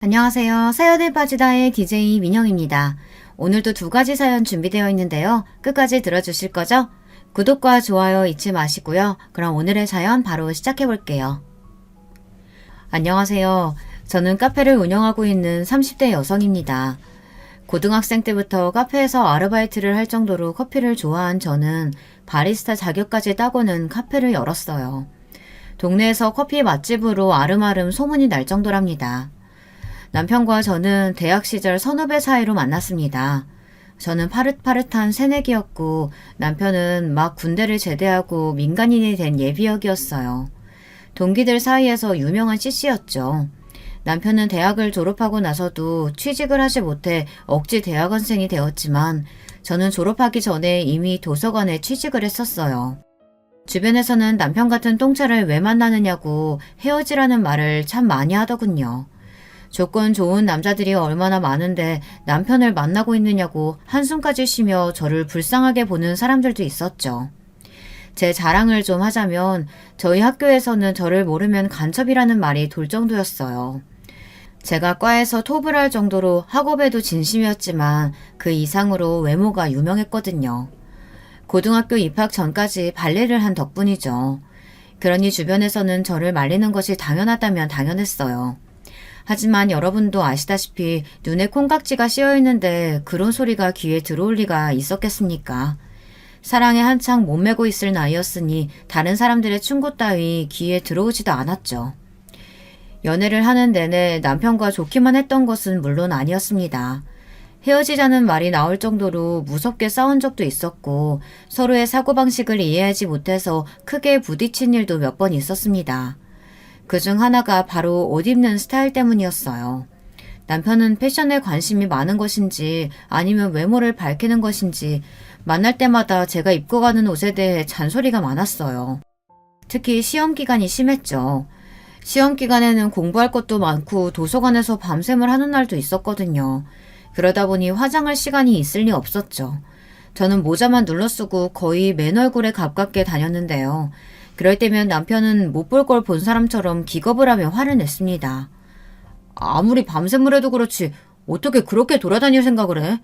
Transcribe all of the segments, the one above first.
안녕하세요. 사연에 빠지다의 DJ 민영입니다. 오늘도 두 가지 사연 준비되어 있는데요. 끝까지 들어주실 거죠? 구독과 좋아요 잊지 마시고요. 그럼 오늘의 사연 바로 시작해 볼게요. 안녕하세요. 저는 카페를 운영하고 있는 30대 여성입니다. 고등학생 때부터 카페에서 아르바이트를 할 정도로 커피를 좋아한 저는 바리스타 자격까지 따고는 카페를 열었어요. 동네에서 커피 맛집으로 아름아름 소문이 날 정도랍니다. 남편과 저는 대학 시절 선후배 사이로 만났습니다. 저는 파릇파릇한 새내기였고 남편은 막 군대를 제대하고 민간인이 된 예비역이었어요. 동기들 사이에서 유명한 CC였죠. 남편은 대학을 졸업하고 나서도 취직을 하지 못해 억지 대학원생이 되었지만 저는 졸업하기 전에 이미 도서관에 취직을 했었어요. 주변에서는 남편 같은 똥차를 왜 만나느냐고 헤어지라는 말을 참 많이 하더군요. 조건 좋은 남자들이 얼마나 많은데 남편을 만나고 있느냐고 한숨까지 쉬며 저를 불쌍하게 보는 사람들도 있었죠. 제 자랑을 좀 하자면 저희 학교에서는 저를 모르면 간첩이라는 말이 돌 정도였어요. 제가 과에서 톱을 할 정도로 학업에도 진심이었지만 그 이상으로 외모가 유명했거든요. 고등학교 입학 전까지 발레를 한 덕분이죠. 그러니 주변에서는 저를 말리는 것이 당연하다면 당연했어요. 하지만 여러분도 아시다시피 눈에 콩깍지가 씌어있는데 그런 소리가 귀에 들어올 리가 있었겠습니까? 사랑에 한창 몸매고 있을 나이였으니 다른 사람들의 충고 따위 귀에 들어오지도 않았죠. 연애를 하는 내내 남편과 좋기만 했던 것은 물론 아니었습니다. 헤어지자는 말이 나올 정도로 무섭게 싸운 적도 있었고 서로의 사고방식을 이해하지 못해서 크게 부딪힌 일도 몇 번 있었습니다. 그중 하나가 바로 옷 입는 스타일 때문이었어요. 남편은 패션에 관심이 많은 것인지 아니면 외모를 밝히는 것인지 만날 때마다 제가 입고 가는 옷에 대해 잔소리가 많았어요. 특히 시험 기간이 심했죠. 시험 기간에는 공부할 것도 많고 도서관에서 밤샘을 하는 날도 있었거든요. 그러다 보니 화장할 시간이 있을 리 없었죠. 저는 모자만 눌러쓰고 거의 맨 얼굴에 가깝게 다녔는데요. 그럴 때면 남편은 못 볼 걸 본 사람처럼 기겁을 하며 화를 냈습니다. 아무리 밤샘을 해도 그렇지 어떻게 그렇게 돌아다닐 생각을 해?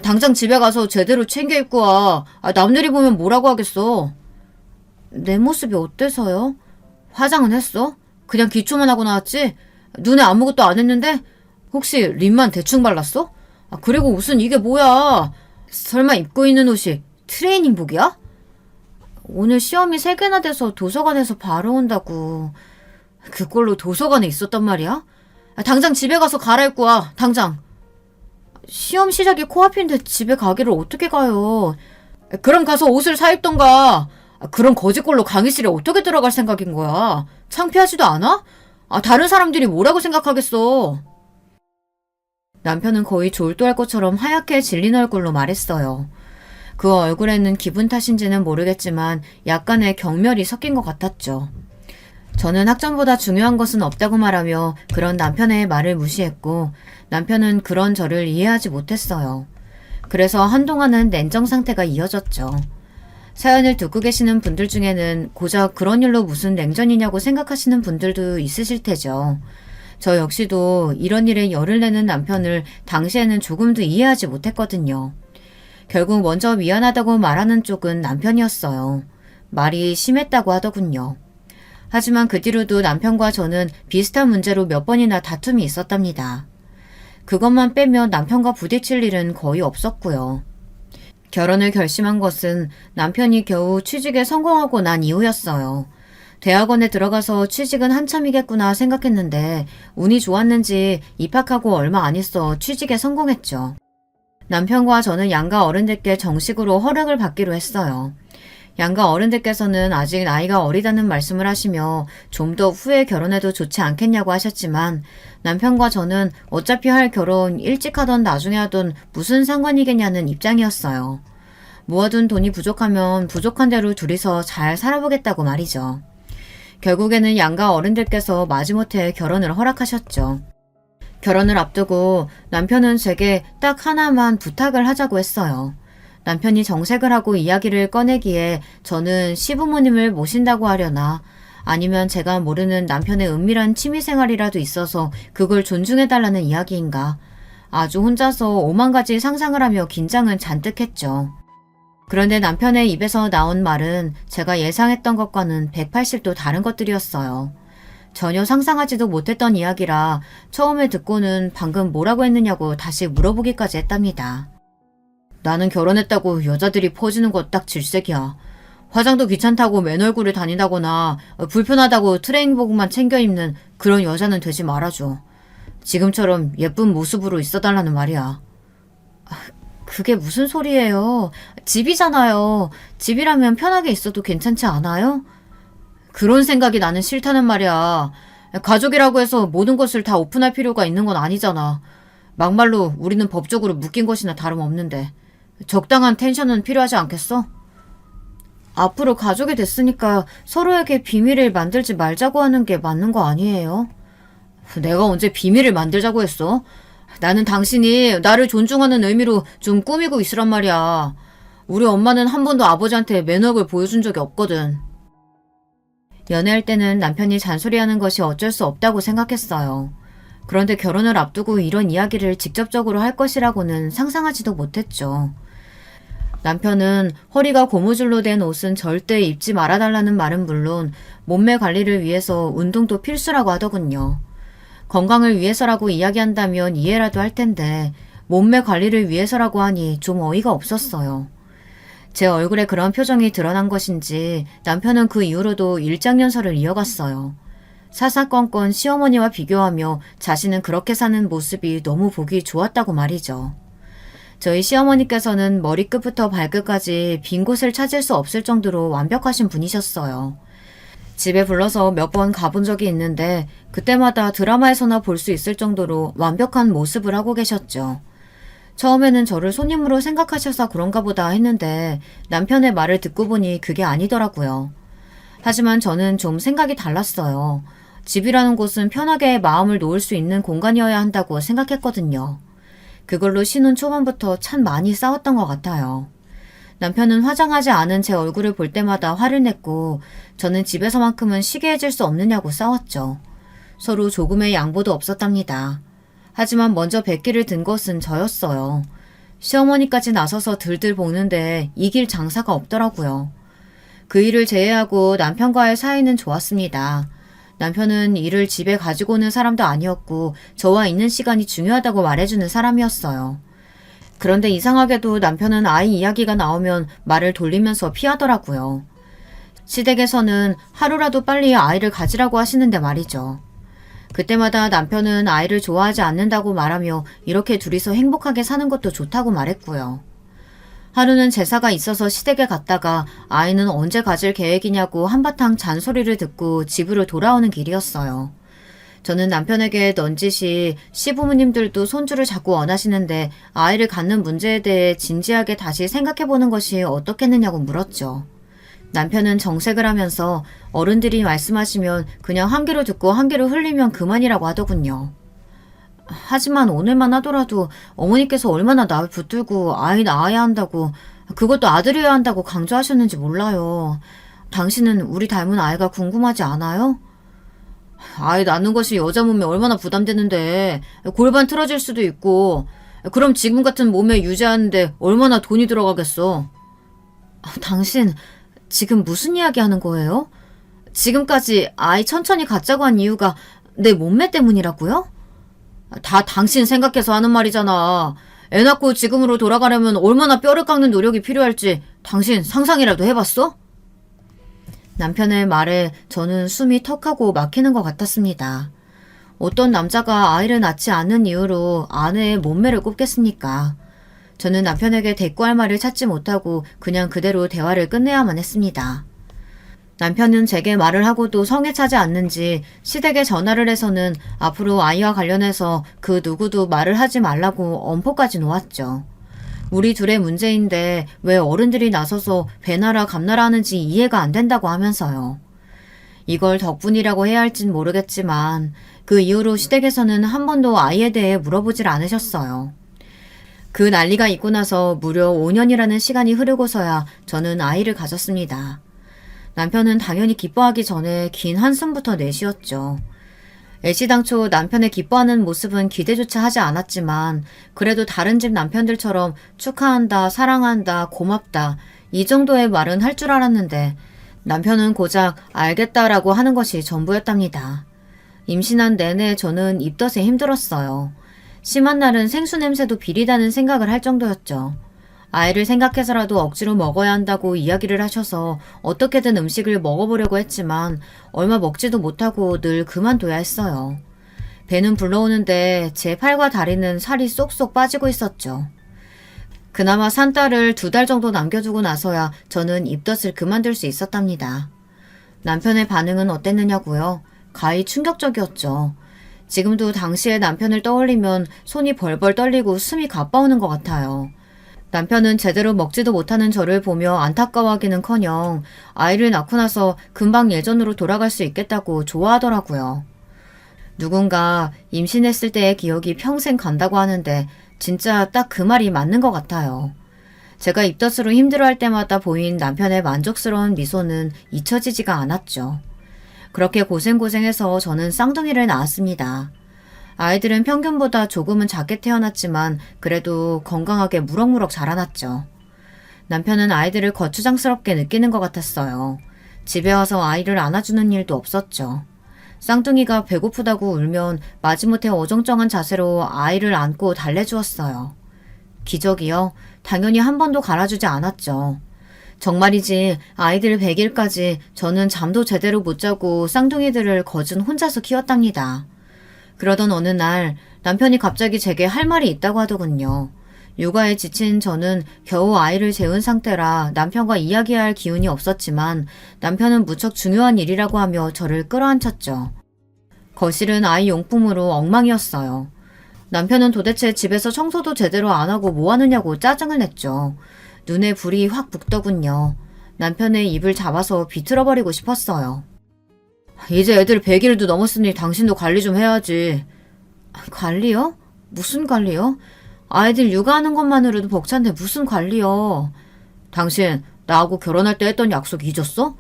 당장 집에 가서 제대로 챙겨 입고 와. 남들이 보면 뭐라고 하겠어? 내 모습이 어때서요? 화장은 했어? 그냥 기초만 하고 나왔지? 눈에 아무것도 안 했는데? 혹시 립만 대충 발랐어? 그리고 옷은 이게 뭐야? 설마 입고 있는 옷이 트레이닝복이야? 오늘 시험이 3개나 돼서 도서관에서 바로 온다고. 그걸로 도서관에 있었단 말이야? 당장 집에 가서 갈아입고 와. 당장. 시험 시작이 코앞인데 집에 가기를 어떻게 가요? 그럼 가서 옷을 사입던가. 그런 거지꼴로 강의실에 어떻게 들어갈 생각인 거야? 창피하지도 않아? 다른 사람들이 뭐라고 생각하겠어? 남편은 거의 졸도할 것처럼 하얗게 질린 얼굴로 말했어요. 그 얼굴에는 기분 탓인지는 모르겠지만 약간의 경멸이 섞인 것 같았죠. 저는 학점보다 중요한 것은 없다고 말하며 그런 남편의 말을 무시했고 남편은 그런 저를 이해하지 못했어요. 그래서 한동안은 냉정 상태가 이어졌죠. 사연을 듣고 계시는 분들 중에는 고작 그런 일로 무슨 냉전이냐고 생각하시는 분들도 있으실 테죠. 저 역시도 이런 일에 열을 내는 남편을 당시에는 조금도 이해하지 못했거든요. 결국 먼저 미안하다고 말하는 쪽은 남편이었어요. 말이 심했다고 하더군요. 하지만 그 뒤로도 남편과 저는 비슷한 문제로 몇 번이나 다툼이 있었답니다. 그것만 빼면 남편과 부딪힐 일은 거의 없었고요. 결혼을 결심한 것은 남편이 겨우 취직에 성공하고 난 이후였어요. 대학원에 들어가서 취직은 한참이겠구나 생각했는데 운이 좋았는지 입학하고 얼마 안 있어 취직에 성공했죠. 남편과 저는 양가 어른들께 정식으로 허락을 받기로 했어요. 양가 어른들께서는 아직 나이가 어리다는 말씀을 하시며 좀 더 후에 결혼해도 좋지 않겠냐고 하셨지만 남편과 저는 어차피 할 결혼 일찍 하던 나중에 하던 무슨 상관이겠냐는 입장이었어요. 모아둔 돈이 부족하면 부족한 대로 둘이서 잘 살아보겠다고 말이죠. 결국에는 양가 어른들께서 마지못해 결혼을 허락하셨죠. 결혼을 앞두고 남편은 제게 딱 하나만 부탁을 하자고 했어요. 남편이 정색을 하고 이야기를 꺼내기에 저는 시부모님을 모신다고 하려나 아니면 제가 모르는 남편의 은밀한 취미생활이라도 있어서 그걸 존중해달라는 이야기인가. 아주 혼자서 오만 가지 상상을 하며 긴장은 잔뜩 했죠. 그런데 남편의 입에서 나온 말은 제가 예상했던 것과는 180도 다른 것들이었어요. 전혀 상상하지도 못했던 이야기라 처음에 듣고는 방금 뭐라고 했느냐고 다시 물어보기까지 했답니다. 나는 결혼했다고 여자들이 퍼주는 거 딱 질색이야. 화장도 귀찮다고 맨 얼굴을 다닌다거나 불편하다고 트레이닝복만 챙겨 입는 그런 여자는 되지 말아줘. 지금처럼 예쁜 모습으로 있어달라는 말이야. 그게 무슨 소리예요? 집이잖아요. 집이라면 편하게 있어도 괜찮지 않아요? 그런 생각이 나는 싫다는 말이야. 가족이라고 해서 모든 것을 다 오픈할 필요가 있는 건 아니잖아. 막말로 우리는 법적으로 묶인 것이나 다름없는데 적당한 텐션은 필요하지 않겠어? 앞으로 가족이 됐으니까 서로에게 비밀을 만들지 말자고 하는 게 맞는 거 아니에요? 내가 언제 비밀을 만들자고 했어? 나는 당신이 나를 존중하는 의미로 좀 꾸미고 있으란 말이야. 우리 엄마는 한 번도 아버지한테 매너를 보여준 적이 없거든. 연애할 때는 남편이 잔소리하는 것이 어쩔 수 없다고 생각했어요. 그런데 결혼을 앞두고 이런 이야기를 직접적으로 할 것이라고는 상상하지도 못했죠. 남편은 허리가 고무줄로 된 옷은 절대 입지 말아달라는 말은 물론 몸매 관리를 위해서 운동도 필수라고 하더군요. 건강을 위해서라고 이야기한다면 이해라도 할 텐데 몸매 관리를 위해서라고 하니 좀 어이가 없었어요. 제 얼굴에 그런 표정이 드러난 것인지 남편은 그 이후로도 일장연설을 이어갔어요. 사사건건 시어머니와 비교하며 자신은 그렇게 사는 모습이 너무 보기 좋았다고 말이죠. 저희 시어머니께서는 머리끝부터 발끝까지 빈 곳을 찾을 수 없을 정도로 완벽하신 분이셨어요. 집에 불러서 몇 번 가본 적이 있는데 그때마다 드라마에서나 볼 수 있을 정도로 완벽한 모습을 하고 계셨죠. 처음에는 저를 손님으로 생각하셔서 그런가 보다 했는데 남편의 말을 듣고 보니 그게 아니더라고요. 하지만 저는 좀 생각이 달랐어요. 집이라는 곳은 편하게 마음을 놓을 수 있는 공간이어야 한다고 생각했거든요. 그걸로 신혼 초반부터 참 많이 싸웠던 것 같아요. 남편은 화장하지 않은 제 얼굴을 볼 때마다 화를 냈고 저는 집에서만큼은 쉬게 해줄 수 없느냐고 싸웠죠. 서로 조금의 양보도 없었답니다. 하지만 먼저 백기를 든 것은 저였어요. 시어머니까지 나서서 들들 볶는데 이길 장사가 없더라고요. 그 일을 제외하고 남편과의 사이는 좋았습니다. 남편은 일을 집에 가지고 오는 사람도 아니었고 저와 있는 시간이 중요하다고 말해주는 사람이었어요. 그런데 이상하게도 남편은 아이 이야기가 나오면 말을 돌리면서 피하더라고요. 시댁에서는 하루라도 빨리 아이를 가지라고 하시는데 말이죠. 그때마다 남편은 아이를 좋아하지 않는다고 말하며 이렇게 둘이서 행복하게 사는 것도 좋다고 말했고요. 하루는 제사가 있어서 시댁에 갔다가 아이는 언제 가질 계획이냐고 한바탕 잔소리를 듣고 집으로 돌아오는 길이었어요. 저는 남편에게 넌지시 시부모님들도 손주를 자꾸 원하시는데 아이를 갖는 문제에 대해 진지하게 다시 생각해보는 것이 어떻겠느냐고 물었죠. 남편은 정색을 하면서 어른들이 말씀하시면 그냥 한 귀로 듣고 한 귀로 흘리면 그만이라고 하더군요. 하지만 오늘만 하더라도 어머니께서 얼마나 나를 붙들고 아이 낳아야 한다고, 그것도 아들이어야 한다고 강조하셨는지 몰라요. 당신은 우리 닮은 아이가 궁금하지 않아요? 아이 낳는 것이 여자 몸에 얼마나 부담되는데 골반 틀어질 수도 있고, 그럼 지금 같은 몸에 유지하는데 얼마나 돈이 들어가겠어. 당신 지금 무슨 이야기 하는 거예요? 지금까지 아이 천천히 갖자고 한 이유가 내 몸매 때문이라고요? 다 당신 생각해서 하는 말이잖아. 애 낳고 지금으로 돌아가려면 얼마나 뼈를 깎는 노력이 필요할지 당신 상상이라도 해봤어? 남편의 말에 저는 숨이 턱하고 막히는 것 같았습니다. 어떤 남자가 아이를 낳지 않는 이유로 아내의 몸매를 꼽겠습니까? 저는 남편에게 대꾸할 말을 찾지 못하고 그냥 그대로 대화를 끝내야만 했습니다. 남편은 제게 말을 하고도 성에 차지 않는지 시댁에 전화를 해서는 앞으로 아이와 관련해서 그 누구도 말을 하지 말라고 엄포까지 놓았죠. 우리 둘의 문제인데 왜 어른들이 나서서 배나라 감나라 하는지 이해가 안 된다고 하면서요. 이걸 덕분이라고 해야 할진 모르겠지만 그 이후로 시댁에서는 한 번도 아이에 대해 물어보질 않으셨어요. 그 난리가 있고 나서 무려 5년이라는 시간이 흐르고서야 저는 아이를 가졌습니다. 남편은 당연히 기뻐하기 전에 긴 한숨부터 내쉬었죠. 애시당초 남편의 기뻐하는 모습은 기대조차 하지 않았지만 그래도 다른 집 남편들처럼 축하한다, 사랑한다, 고맙다 이 정도의 말은 할 줄 알았는데 남편은 고작 알겠다라고 하는 것이 전부였답니다. 임신한 내내 저는 입덧에 힘들었어요. 심한 날은 생수 냄새도 비리다는 생각을 할 정도였죠. 아이를 생각해서라도 억지로 먹어야 한다고 이야기를 하셔서 어떻게든 음식을 먹어보려고 했지만 얼마 먹지도 못하고 늘 그만둬야 했어요. 배는 불러오는데 제 팔과 다리는 살이 쏙쏙 빠지고 있었죠. 그나마 산 딸을 2달 정도 남겨두고 나서야 저는 입덧을 그만둘 수 있었답니다. 남편의 반응은 어땠느냐고요? 가히 충격적이었죠. 지금도 당시의 남편을 떠올리면 손이 벌벌 떨리고 숨이 가빠오는 것 같아요. 남편은 제대로 먹지도 못하는 저를 보며 안타까워하기는커녕 아이를 낳고 나서 금방 예전으로 돌아갈 수 있겠다고 좋아하더라고요. 누군가 임신했을 때의 기억이 평생 간다고 하는데 진짜 딱 그 말이 맞는 것 같아요. 제가 입덧으로 힘들어할 때마다 보인 남편의 만족스러운 미소는 잊혀지지가 않았죠. 그렇게 고생고생해서 저는 쌍둥이를 낳았습니다. 아이들은 평균보다 조금은 작게 태어났지만 그래도 건강하게 무럭무럭 자라났죠. 남편은 아이들을 거추장스럽게 느끼는 것 같았어요. 집에 와서 아이를 안아주는 일도 없었죠. 쌍둥이가 배고프다고 울면 마지못해 어정쩡한 자세로 아이를 안고 달래주었어요. 기적이요? 당연히 한 번도 갈아주지 않았죠. 정말이지 아이들 100일까지 저는 잠도 제대로 못 자고 쌍둥이들을 거진 혼자서 키웠답니다. 그러던 어느 날 남편이 갑자기 제게 할 말이 있다고 하더군요. 육아에 지친 저는 겨우 아이를 재운 상태라 남편과 이야기할 기운이 없었지만 남편은 무척 중요한 일이라고 하며 저를 끌어안쳤죠. 거실은 아이 용품으로 엉망이었어요. 남편은 도대체 집에서 청소도 제대로 안 하고 뭐 하느냐고 짜증을 냈죠. 눈에 불이 확 붙더군요. 남편의 입을 잡아서 비틀어버리고 싶었어요. 이제 애들 100일도 넘었으니 당신도 관리 좀 해야지. 관리요? 무슨 관리요? 아이들 육아하는 것만으로도 벅찬데 무슨 관리요? 당신 나하고 결혼할 때 했던 약속 잊었어?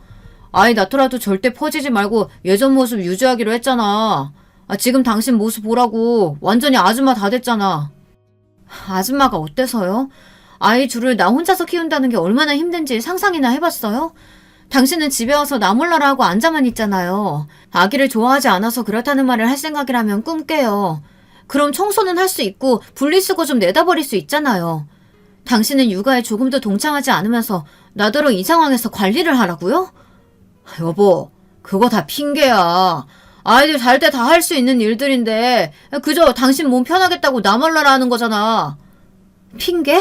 아이 낳더라도 절대 퍼지지 말고 예전 모습 유지하기로 했잖아. 지금 당신 모습 보라고 완전히 아줌마 다 됐잖아. 아줌마가 어때서요? 아이 둘을 나 혼자서 키운다는 게 얼마나 힘든지 상상이나 해봤어요? 당신은 집에 와서 나 몰라라 하고 앉아만 있잖아요. 아기를 좋아하지 않아서 그렇다는 말을 할 생각이라면 꿈 깨요. 그럼 청소는 할 수 있고 분리수거 좀 내다버릴 수 있잖아요. 당신은 육아에 조금도 동참하지 않으면서 나더러 이 상황에서 관리를 하라고요? 여보, 그거 다 핑계야. 아이들 잘 때 다 할 수 있는 일들인데 그저 당신 몸 편하겠다고 나 몰라라 하는 거잖아. 핑계?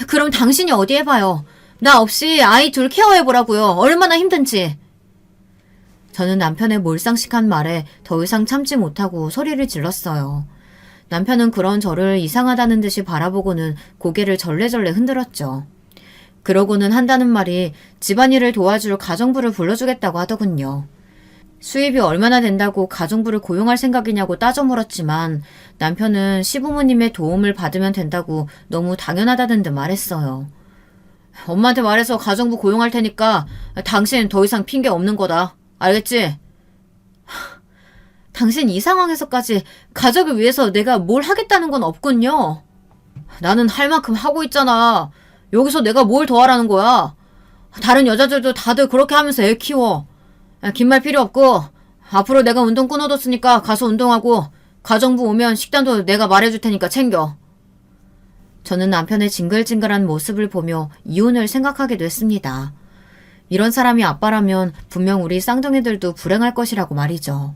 그럼 당신이 어디 해봐요. 나 없이 아이 둘 케어해보라고요. 얼마나 힘든지. 저는 남편의 몰상식한 말에 더 이상 참지 못하고 소리를 질렀어요. 남편은 그런 저를 이상하다는 듯이 바라보고는 고개를 절레절레 흔들었죠. 그러고는 한다는 말이 집안일을 도와줄 가정부를 불러주겠다고 하더군요. 수입이 얼마나 된다고 가정부를 고용할 생각이냐고 따져 물었지만 남편은 시부모님의 도움을 받으면 된다고 너무 당연하다는 듯 말했어요. 엄마한테 말해서 가정부 고용할 테니까 당신 더 이상 핑계 없는 거다. 알겠지? 당신 이 상황에서까지 가족을 위해서 내가 뭘 하겠다는 건 없군요. 나는 할 만큼 하고 있잖아. 여기서 내가 뭘 더 하라는 거야. 다른 여자들도 다들 그렇게 하면서 애 키워. 긴 말 필요 없고 앞으로 내가 운동 끊어뒀으니까 가서 운동하고 가정부 오면 식단도 내가 말해줄 테니까 챙겨. 저는 남편의 징글징글한 모습을 보며 이혼을 생각하기도 했습니다. 이런 사람이 아빠라면 분명 우리 쌍둥이들도 불행할 것이라고 말이죠.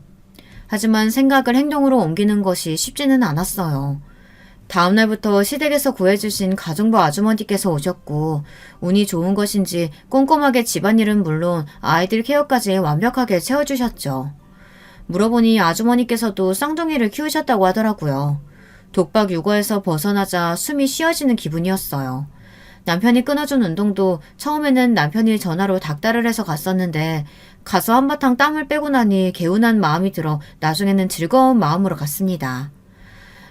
하지만 생각을 행동으로 옮기는 것이 쉽지는 않았어요. 다음날부터 시댁에서 구해주신 가정부 아주머니께서 오셨고 운이 좋은 것인지 꼼꼼하게 집안일은 물론 아이들 케어까지 완벽하게 채워주셨죠. 물어보니 아주머니께서도 쌍둥이를 키우셨다고 하더라고요. 독박 육아에서 벗어나자 숨이 쉬어지는 기분이었어요. 남편이 끊어준 운동도 처음에는 남편이 전화로 닥달을 해서 갔었는데 가서 한바탕 땀을 빼고 나니 개운한 마음이 들어 나중에는 즐거운 마음으로 갔습니다.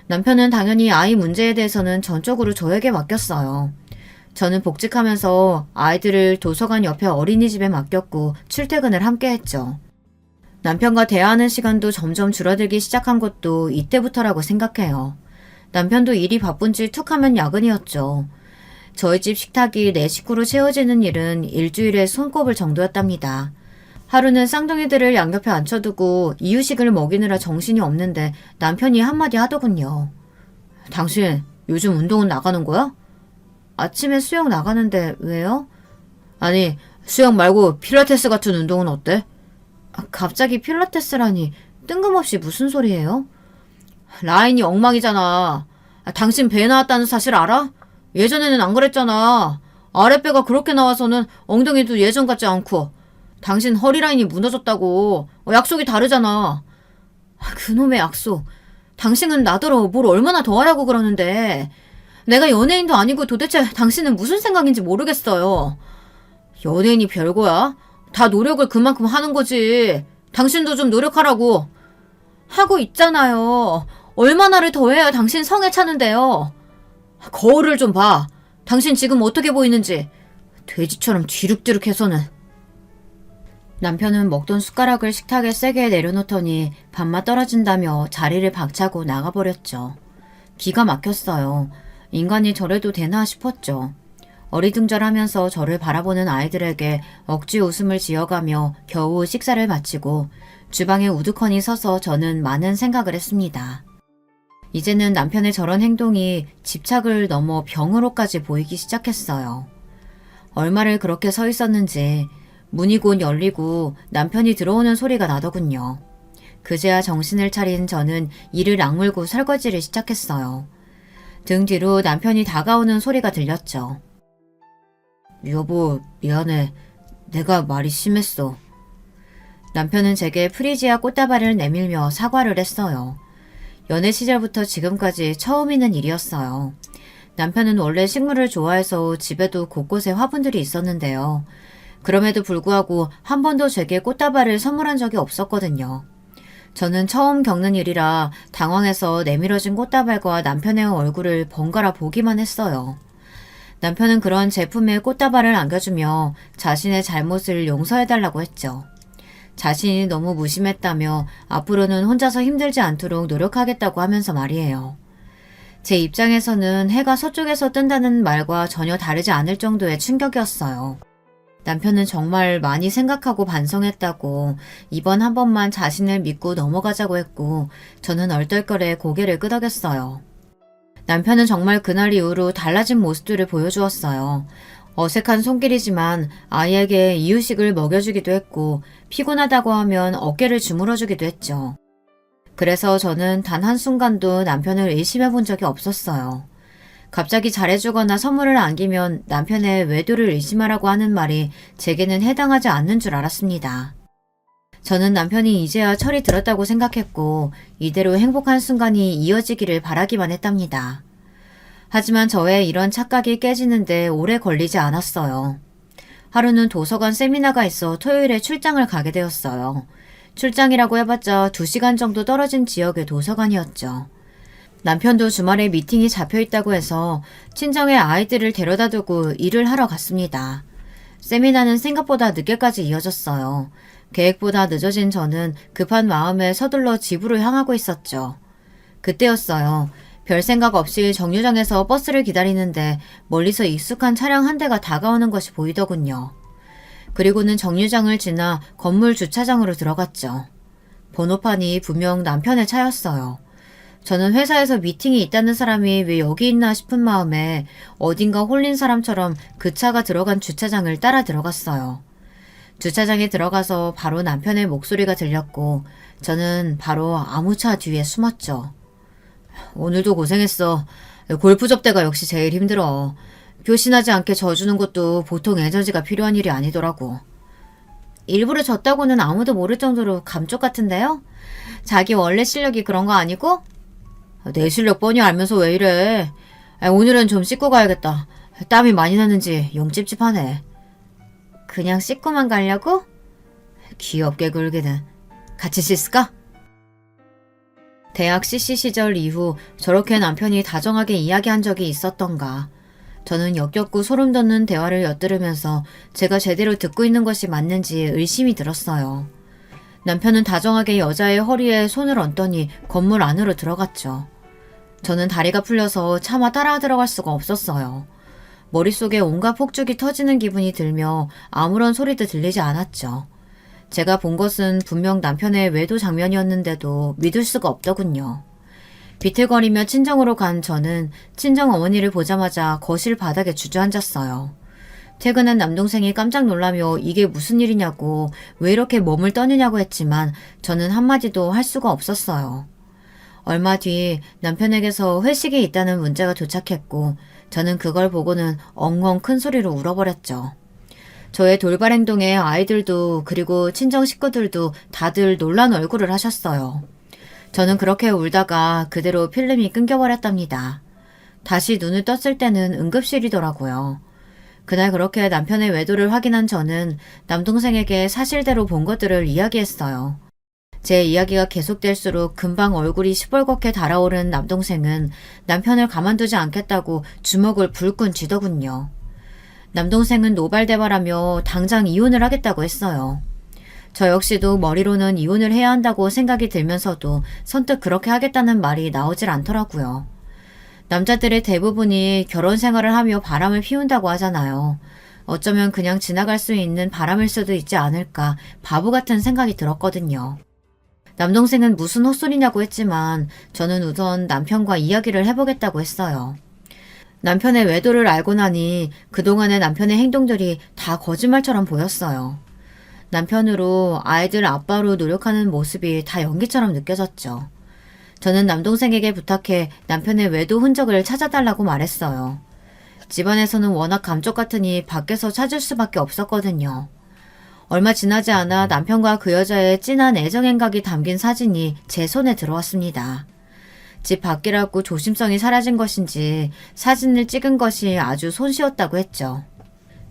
남편은 당연히 아이 문제에 대해서는 전적으로 저에게 맡겼어요. 저는 복직하면서 아이들을 도서관 옆에 어린이집에 맡겼고 출퇴근을 함께 했죠. 남편과 대화하는 시간도 점점 줄어들기 시작한 것도 이때부터라고 생각해요. 남편도 일이 바쁜지 툭 하면 야근이었죠. 저희 집 식탁이 내 식구로 채워지는 일은 일주일에 손꼽을 정도였답니다. 하루는 쌍둥이들을 양옆에 앉혀두고 이유식을 먹이느라 정신이 없는데 남편이 한마디 하더군요. 당신 요즘 운동은 나가는 거야? 아침에 수영 나가는데 왜요? 아니, 수영 말고 필라테스 같은 운동은 어때? 갑자기 필라테스라니 뜬금없이 무슨 소리예요? 라인이 엉망이잖아. 당신 배 나왔다는 사실 알아? 예전에는 안 그랬잖아. 아랫배가 그렇게 나와서는 엉덩이도 예전 같지 않고. 당신 허리 라인이 무너졌다고. 약속이 다르잖아. 그놈의 약속. 당신은 나더러 뭘 얼마나 더 하라고 그러는데. 내가 연예인도 아니고 도대체 당신은 무슨 생각인지 모르겠어요. 연예인이 별거야? 다 노력을 그만큼 하는 거지. 당신도 좀 노력하라고. 하고 있잖아요. 얼마나를 더 해야 당신 성에 차는데요. 거울을 좀 봐. 당신 지금 어떻게 보이는지. 돼지처럼 뒤룩뒤룩해서는. 남편은 먹던 숟가락을 식탁에 세게 내려놓더니 밥맛 떨어진다며 자리를 박차고 나가버렸죠. 기가 막혔어요. 인간이 저래도 되나 싶었죠. 어리둥절하면서 저를 바라보는 아이들에게 억지 웃음을 지어가며 겨우 식사를 마치고 주방에 우두커니 서서 저는 많은 생각을 했습니다. 이제는 남편의 저런 행동이 집착을 넘어 병으로까지 보이기 시작했어요. 얼마를 그렇게 서 있었는지 문이 곧 열리고 남편이 들어오는 소리가 나더군요. 그제야 정신을 차린 저는 이를 악물고 설거지를 시작했어요. 등 뒤로 남편이 다가오는 소리가 들렸죠. 여보, 미안해. 내가 말이 심했어. 남편은 제게 프리지아 꽃다발을 내밀며 사과를 했어요. 연애 시절부터 지금까지 처음 있는 일이었어요. 남편은 원래 식물을 좋아해서 집에도 곳곳에 화분들이 있었는데요. 그럼에도 불구하고 한 번도 제게 꽃다발을 선물한 적이 없었거든요. 저는 처음 겪는 일이라 당황해서 내밀어진 꽃다발과 남편의 얼굴을 번갈아 보기만 했어요. 남편은 그런 제품에 꽃다발을 안겨주며 자신의 잘못을 용서해달라고 했죠. 자신이 너무 무심했다며 앞으로는 혼자서 힘들지 않도록 노력하겠다고 하면서 말이에요. 제 입장에서는 해가 서쪽에서 뜬다는 말과 전혀 다르지 않을 정도의 충격이었어요. 남편은 정말 많이 생각하고 반성했다고 이번 한 번만 자신을 믿고 넘어가자고 했고 저는 얼떨결에 고개를 끄덕였어요. 남편은 정말 그날 이후로 달라진 모습들을 보여주었어요. 어색한 손길이지만 아이에게 이유식을 먹여주기도 했고 피곤하다고 하면 어깨를 주물어주기도 했죠. 그래서 저는 단 한순간도 남편을 의심해 본 적이 없었어요. 갑자기 잘해주거나 선물을 안기면 남편의 외도를 의심하라고 하는 말이 제게는 해당하지 않는 줄 알았습니다. 저는 남편이 이제야 철이 들었다고 생각했고 이대로 행복한 순간이 이어지기를 바라기만 했답니다. 하지만 저의 이런 착각이 깨지는데 오래 걸리지 않았어요. 하루는 도서관 세미나가 있어 토요일에 출장을 가게 되었어요. 출장이라고 해봤자 2시간 정도 떨어진 지역의 도서관이었죠. 남편도 주말에 미팅이 잡혀있다고 해서 친정에 아이들을 데려다 두고 일을 하러 갔습니다. 세미나는 생각보다 늦게까지 이어졌어요. 계획보다 늦어진 저는 급한 마음에 서둘러 집으로 향하고 있었죠. 그때였어요. 별 생각 없이 정류장에서 버스를 기다리는데 멀리서 익숙한 차량 한 대가 다가오는 것이 보이더군요. 그리고는 정류장을 지나 건물 주차장으로 들어갔죠. 번호판이 분명 남편의 차였어요. 저는 회사에서 미팅이 있다는 사람이 왜 여기 있나 싶은 마음에 어딘가 홀린 사람처럼 그 차가 들어간 주차장을 따라 들어갔어요. 주차장에 들어가서 바로 남편의 목소리가 들렸고 저는 바로 아무 차 뒤에 숨었죠. 오늘도 고생했어. 골프 접대가 역시 제일 힘들어. 표신하지 않게 져주는 것도 보통 에너지가 필요한 일이 아니더라고. 일부러 졌다고는 아무도 모를 정도로 감쪽 같은데요? 자기 원래 실력이 그런 거 아니고? 내 실력 뻔히 알면서 왜 이래. 오늘은 좀 씻고 가야겠다. 땀이 많이 나는지 영 찝찝하네. 그냥 씻고만 가려고? 귀엽게 굴기는. 같이 씻을까? 대학 CC 시절 이후 저렇게 남편이 다정하게 이야기한 적이 있었던가. 저는 역겹고 소름 돋는 대화를 엿들으면서 제가 제대로 듣고 있는 것이 맞는지 의심이 들었어요. 남편은 다정하게 여자의 허리에 손을 얹더니 건물 안으로 들어갔죠. 저는 다리가 풀려서 차마 따라 들어갈 수가 없었어요. 머릿속에 온갖 폭죽이 터지는 기분이 들며 아무런 소리도 들리지 않았죠. 제가 본 것은 분명 남편의 외도 장면이었는데도 믿을 수가 없더군요. 비틀거리며 친정으로 간 저는 친정 어머니를 보자마자 거실 바닥에 주저앉았어요. 퇴근한 남동생이 깜짝 놀라며 이게 무슨 일이냐고 왜 이렇게 몸을 떠느냐고 했지만 저는 한마디도 할 수가 없었어요. 얼마 뒤 남편에게서 회식이 있다는 문자가 도착했고 저는 그걸 보고는 엉엉 큰 소리로 울어버렸죠. 저의 돌발 행동에 아이들도 그리고 친정 식구들도 다들 놀란 얼굴을 하셨어요. 저는 그렇게 울다가 그대로 필름이 끊겨버렸답니다. 다시 눈을 떴을 때는 응급실이더라고요. 그날 그렇게 남편의 외도를 확인한 저는 남동생에게 사실대로 본 것들을 이야기했어요. 제 이야기가 계속될수록 금방 얼굴이 시뻘겋게 달아오른 남동생은 남편을 가만두지 않겠다고 주먹을 불끈 쥐더군요. 남동생은 노발대발하며 당장 이혼을 하겠다고 했어요. 저 역시도 머리로는 이혼을 해야 한다고 생각이 들면서도 선뜻 그렇게 하겠다는 말이 나오질 않더라고요. 남자들의 대부분이 결혼 생활을 하며 바람을 피운다고 하잖아요. 어쩌면 그냥 지나갈 수 있는 바람일 수도 있지 않을까 바보 같은 생각이 들었거든요. 남동생은 무슨 헛소리냐고 했지만 저는 우선 남편과 이야기를 해보겠다고 했어요. 남편의 외도를 알고 나니 그동안의 남편의 행동들이 다 거짓말처럼 보였어요. 남편으로 아이들 아빠로 노력하는 모습이 다 연기처럼 느껴졌죠. 저는 남동생에게 부탁해 남편의 외도 흔적을 찾아달라고 말했어요. 집안에서는 워낙 감쪽 같으니 밖에서 찾을 수밖에 없었거든요. 얼마 지나지 않아 남편과 그 여자의 진한 애정 행각이 담긴 사진이 제 손에 들어왔습니다. 집 밖이라고 조심성이 사라진 것인지 사진을 찍은 것이 아주 손쉬웠다고 했죠.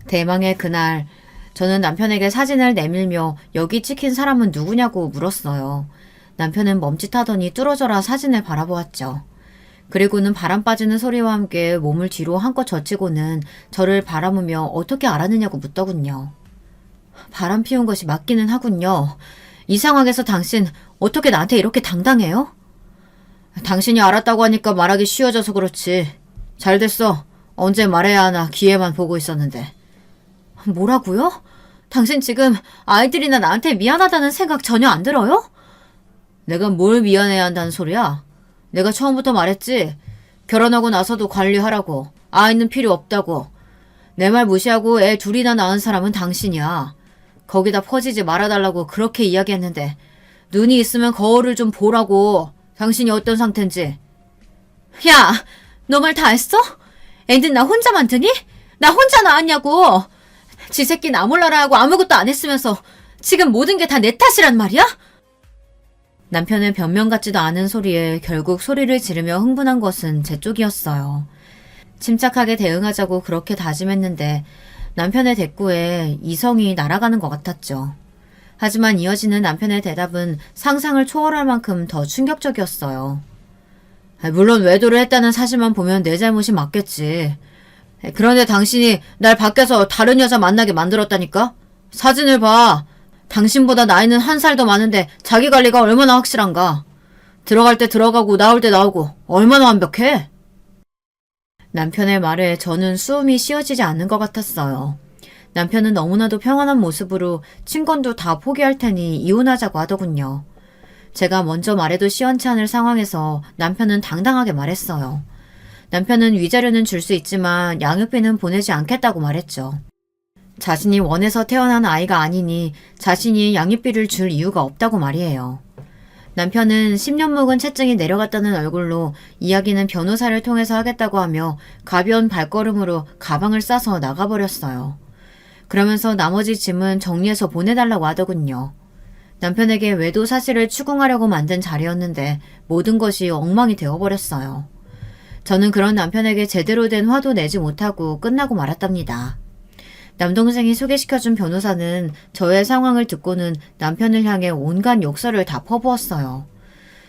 대망의 그날 저는 남편에게 사진을 내밀며 여기 찍힌 사람은 누구냐고 물었어요. 남편은 멈칫하더니 뚫어져라 사진을 바라보았죠. 그리고는 바람 빠지는 소리와 함께 몸을 뒤로 한껏 젖히고는 저를 바라보며 어떻게 알았느냐고 묻더군요. 바람 피운 것이 맞기는 하군요. 이 상황에서 당신 어떻게 나한테 이렇게 당당해요? 당신이 알았다고 하니까 말하기 쉬워져서 그렇지. 잘 됐어. 언제 말해야 하나 기회만 보고 있었는데. 뭐라고요? 당신 지금 아이들이나 나한테 미안하다는 생각 전혀 안 들어요? 내가 뭘 미안해야 한다는 소리야? 내가 처음부터 말했지. 결혼하고 나서도 관리하라고. 아이는 필요 없다고. 내 말 무시하고 애 둘이나 낳은 사람은 당신이야. 거기다 퍼지지 말아달라고 그렇게 이야기했는데 눈이 있으면 거울을 좀 보라고. 당신이 어떤 상태인지. 야, 너 말 다 했어? 애는 나 혼자만 드니? 나 혼자 낳았냐고. 지 새끼 나 몰라라 하고 아무것도 안 했으면서 지금 모든 게 다 내 탓이란 말이야? 남편의 변명 같지도 않은 소리에 결국 소리를 지르며 흥분한 것은 제 쪽이었어요. 침착하게 대응하자고 그렇게 다짐했는데 남편의 대꾸에 이성이 날아가는 것 같았죠. 하지만 이어지는 남편의 대답은 상상을 초월할 만큼 더 충격적이었어요. 물론 외도를 했다는 사실만 보면 내 잘못이 맞겠지. 그런데 당신이 날 밖에서 다른 여자 만나게 만들었다니까? 사진을 봐. 당신보다 나이는 한 살 더 많은데 자기 관리가 얼마나 확실한가? 들어갈 때 들어가고 나올 때 나오고 얼마나 완벽해? 남편의 말에 저는 수음이 씌어지지 않는 것 같았어요. 남편은 너무나도 평안한 모습으로 친권도 다 포기할 테니 이혼하자고 하더군요. 제가 먼저 말해도 시원치 않을 상황에서 남편은 당당하게 말했어요. 남편은 위자료는 줄 수 있지만 양육비는 보내지 않겠다고 말했죠. 자신이 원해서 태어난 아이가 아니니 자신이 양육비를 줄 이유가 없다고 말이에요. 남편은 10년 묵은 채증이 내려갔다는 얼굴로 이야기는 변호사를 통해서 하겠다고 하며 가벼운 발걸음으로 가방을 싸서 나가버렸어요. 그러면서 나머지 짐은 정리해서 보내달라고 하더군요. 남편에게 외도 사실을 추궁하려고 만든 자리였는데 모든 것이 엉망이 되어버렸어요. 저는 그런 남편에게 제대로 된 화도 내지 못하고 끝나고 말았답니다. 남동생이 소개시켜준 변호사는 저의 상황을 듣고는 남편을 향해 온갖 욕설을 다 퍼부었어요.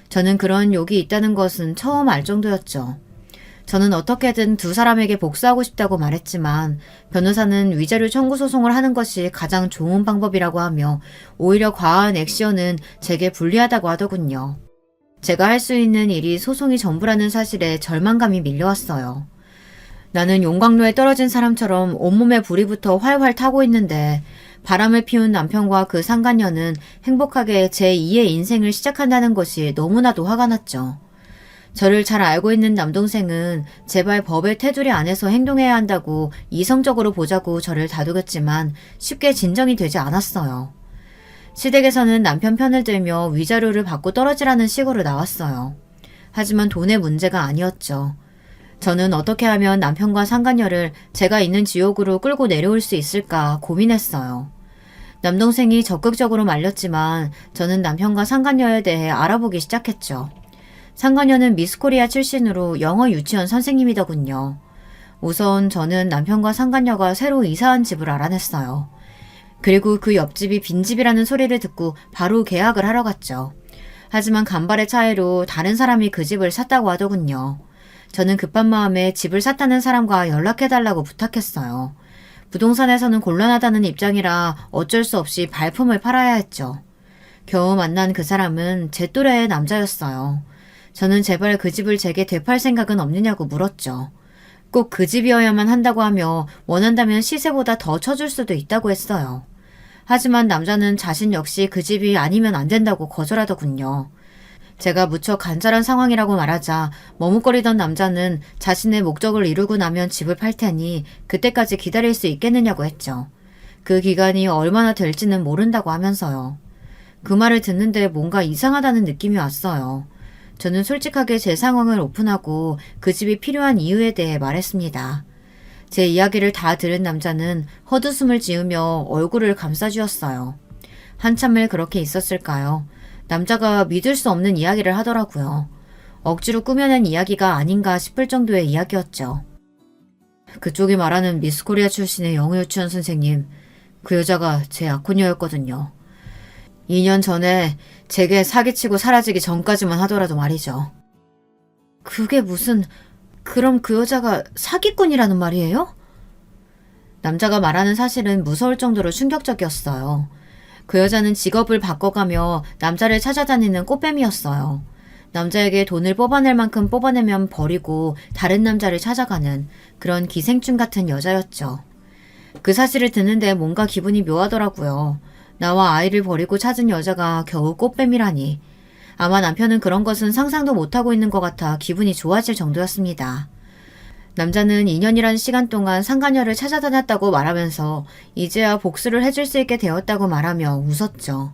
저는 그런 욕이 있다는 것은 처음 알 정도였죠. 저는 어떻게든 두 사람에게 복수하고 싶다고 말했지만 변호사는 위자료 청구 소송을 하는 것이 가장 좋은 방법이라고 하며 오히려 과한 액션은 제게 불리하다고 하더군요. 제가 할 수 있는 일이 소송이 전부라는 사실에 절망감이 밀려왔어요. 나는 용광로에 떨어진 사람처럼 온몸에 불이 붙어 활활 타고 있는데 바람을 피운 남편과 그 상간녀는 행복하게 제2의 인생을 시작한다는 것이 너무나도 화가 났죠. 저를 잘 알고 있는 남동생은 제발 법의 테두리 안에서 행동해야 한다고 이성적으로 보자고 저를 다독였지만 쉽게 진정이 되지 않았어요. 시댁에서는 남편 편을 들며 위자료를 받고 떨어지라는 식으로 나왔어요. 하지만 돈의 문제가 아니었죠. 저는 어떻게 하면 남편과 상간녀를 제가 있는 지옥으로 끌고 내려올 수 있을까 고민했어요. 남동생이 적극적으로 말렸지만 저는 남편과 상간녀에 대해 알아보기 시작했죠. 상간녀는 미스코리아 출신으로 영어 유치원 선생님이더군요. 우선 저는 남편과 상간녀가 새로 이사한 집을 알아냈어요. 그리고 그 옆집이 빈집이라는 소리를 듣고 바로 계약을 하러 갔죠. 하지만 간발의 차이로 다른 사람이 그 집을 샀다고 하더군요. 저는 급한 마음에 집을 샀다는 사람과 연락해달라고 부탁했어요. 부동산에서는 곤란하다는 입장이라 어쩔 수 없이 발품을 팔아야 했죠. 겨우 만난 그 사람은 제 또래의 남자였어요. 저는 제발 그 집을 제게 되팔 생각은 없느냐고 물었죠. 꼭 그 집이어야만 한다고 하며 원한다면 시세보다 더 쳐줄 수도 있다고 했어요. 하지만 남자는 자신 역시 그 집이 아니면 안 된다고 거절하더군요. 제가 무척 간절한 상황이라고 말하자 머뭇거리던 남자는 자신의 목적을 이루고 나면 집을 팔 테니 그때까지 기다릴 수 있겠느냐고 했죠. 그 기간이 얼마나 될지는 모른다고 하면서요. 그 말을 듣는데 뭔가 이상하다는 느낌이 왔어요. 저는 솔직하게 제 상황을 오픈하고 그 집이 필요한 이유에 대해 말했습니다. 제 이야기를 다 들은 남자는 헛웃음을 지으며 얼굴을 감싸주었어요. 한참을 그렇게 있었을까요? 남자가 믿을 수 없는 이야기를 하더라고요. 억지로 꾸며낸 이야기가 아닌가 싶을 정도의 이야기였죠. 그쪽이 말하는 미스코리아 출신의 영어 유치원 선생님, 그 여자가 제 약혼녀였거든요. 2년 전에 제게 사기치고 사라지기 전까지만 하더라도 말이죠. 그게 그럼 그 여자가 사기꾼이라는 말이에요? 남자가 말하는 사실은 무서울 정도로 충격적이었어요. 그 여자는 직업을 바꿔가며 남자를 찾아다니는 꽃뱀이었어요. 남자에게 돈을 뽑아낼 만큼 뽑아내면 버리고 다른 남자를 찾아가는 그런 기생충 같은 여자였죠. 그 사실을 듣는데 뭔가 기분이 묘하더라고요. 나와 아이를 버리고 찾은 여자가 겨우 꽃뱀이라니. 아마 남편은 그런 것은 상상도 못하고 있는 것 같아 기분이 좋아질 정도였습니다. 남자는 2년이라는 시간 동안 상간녀를 찾아다녔다고 말하면서 이제야 복수를 해줄 수 있게 되었다고 말하며 웃었죠.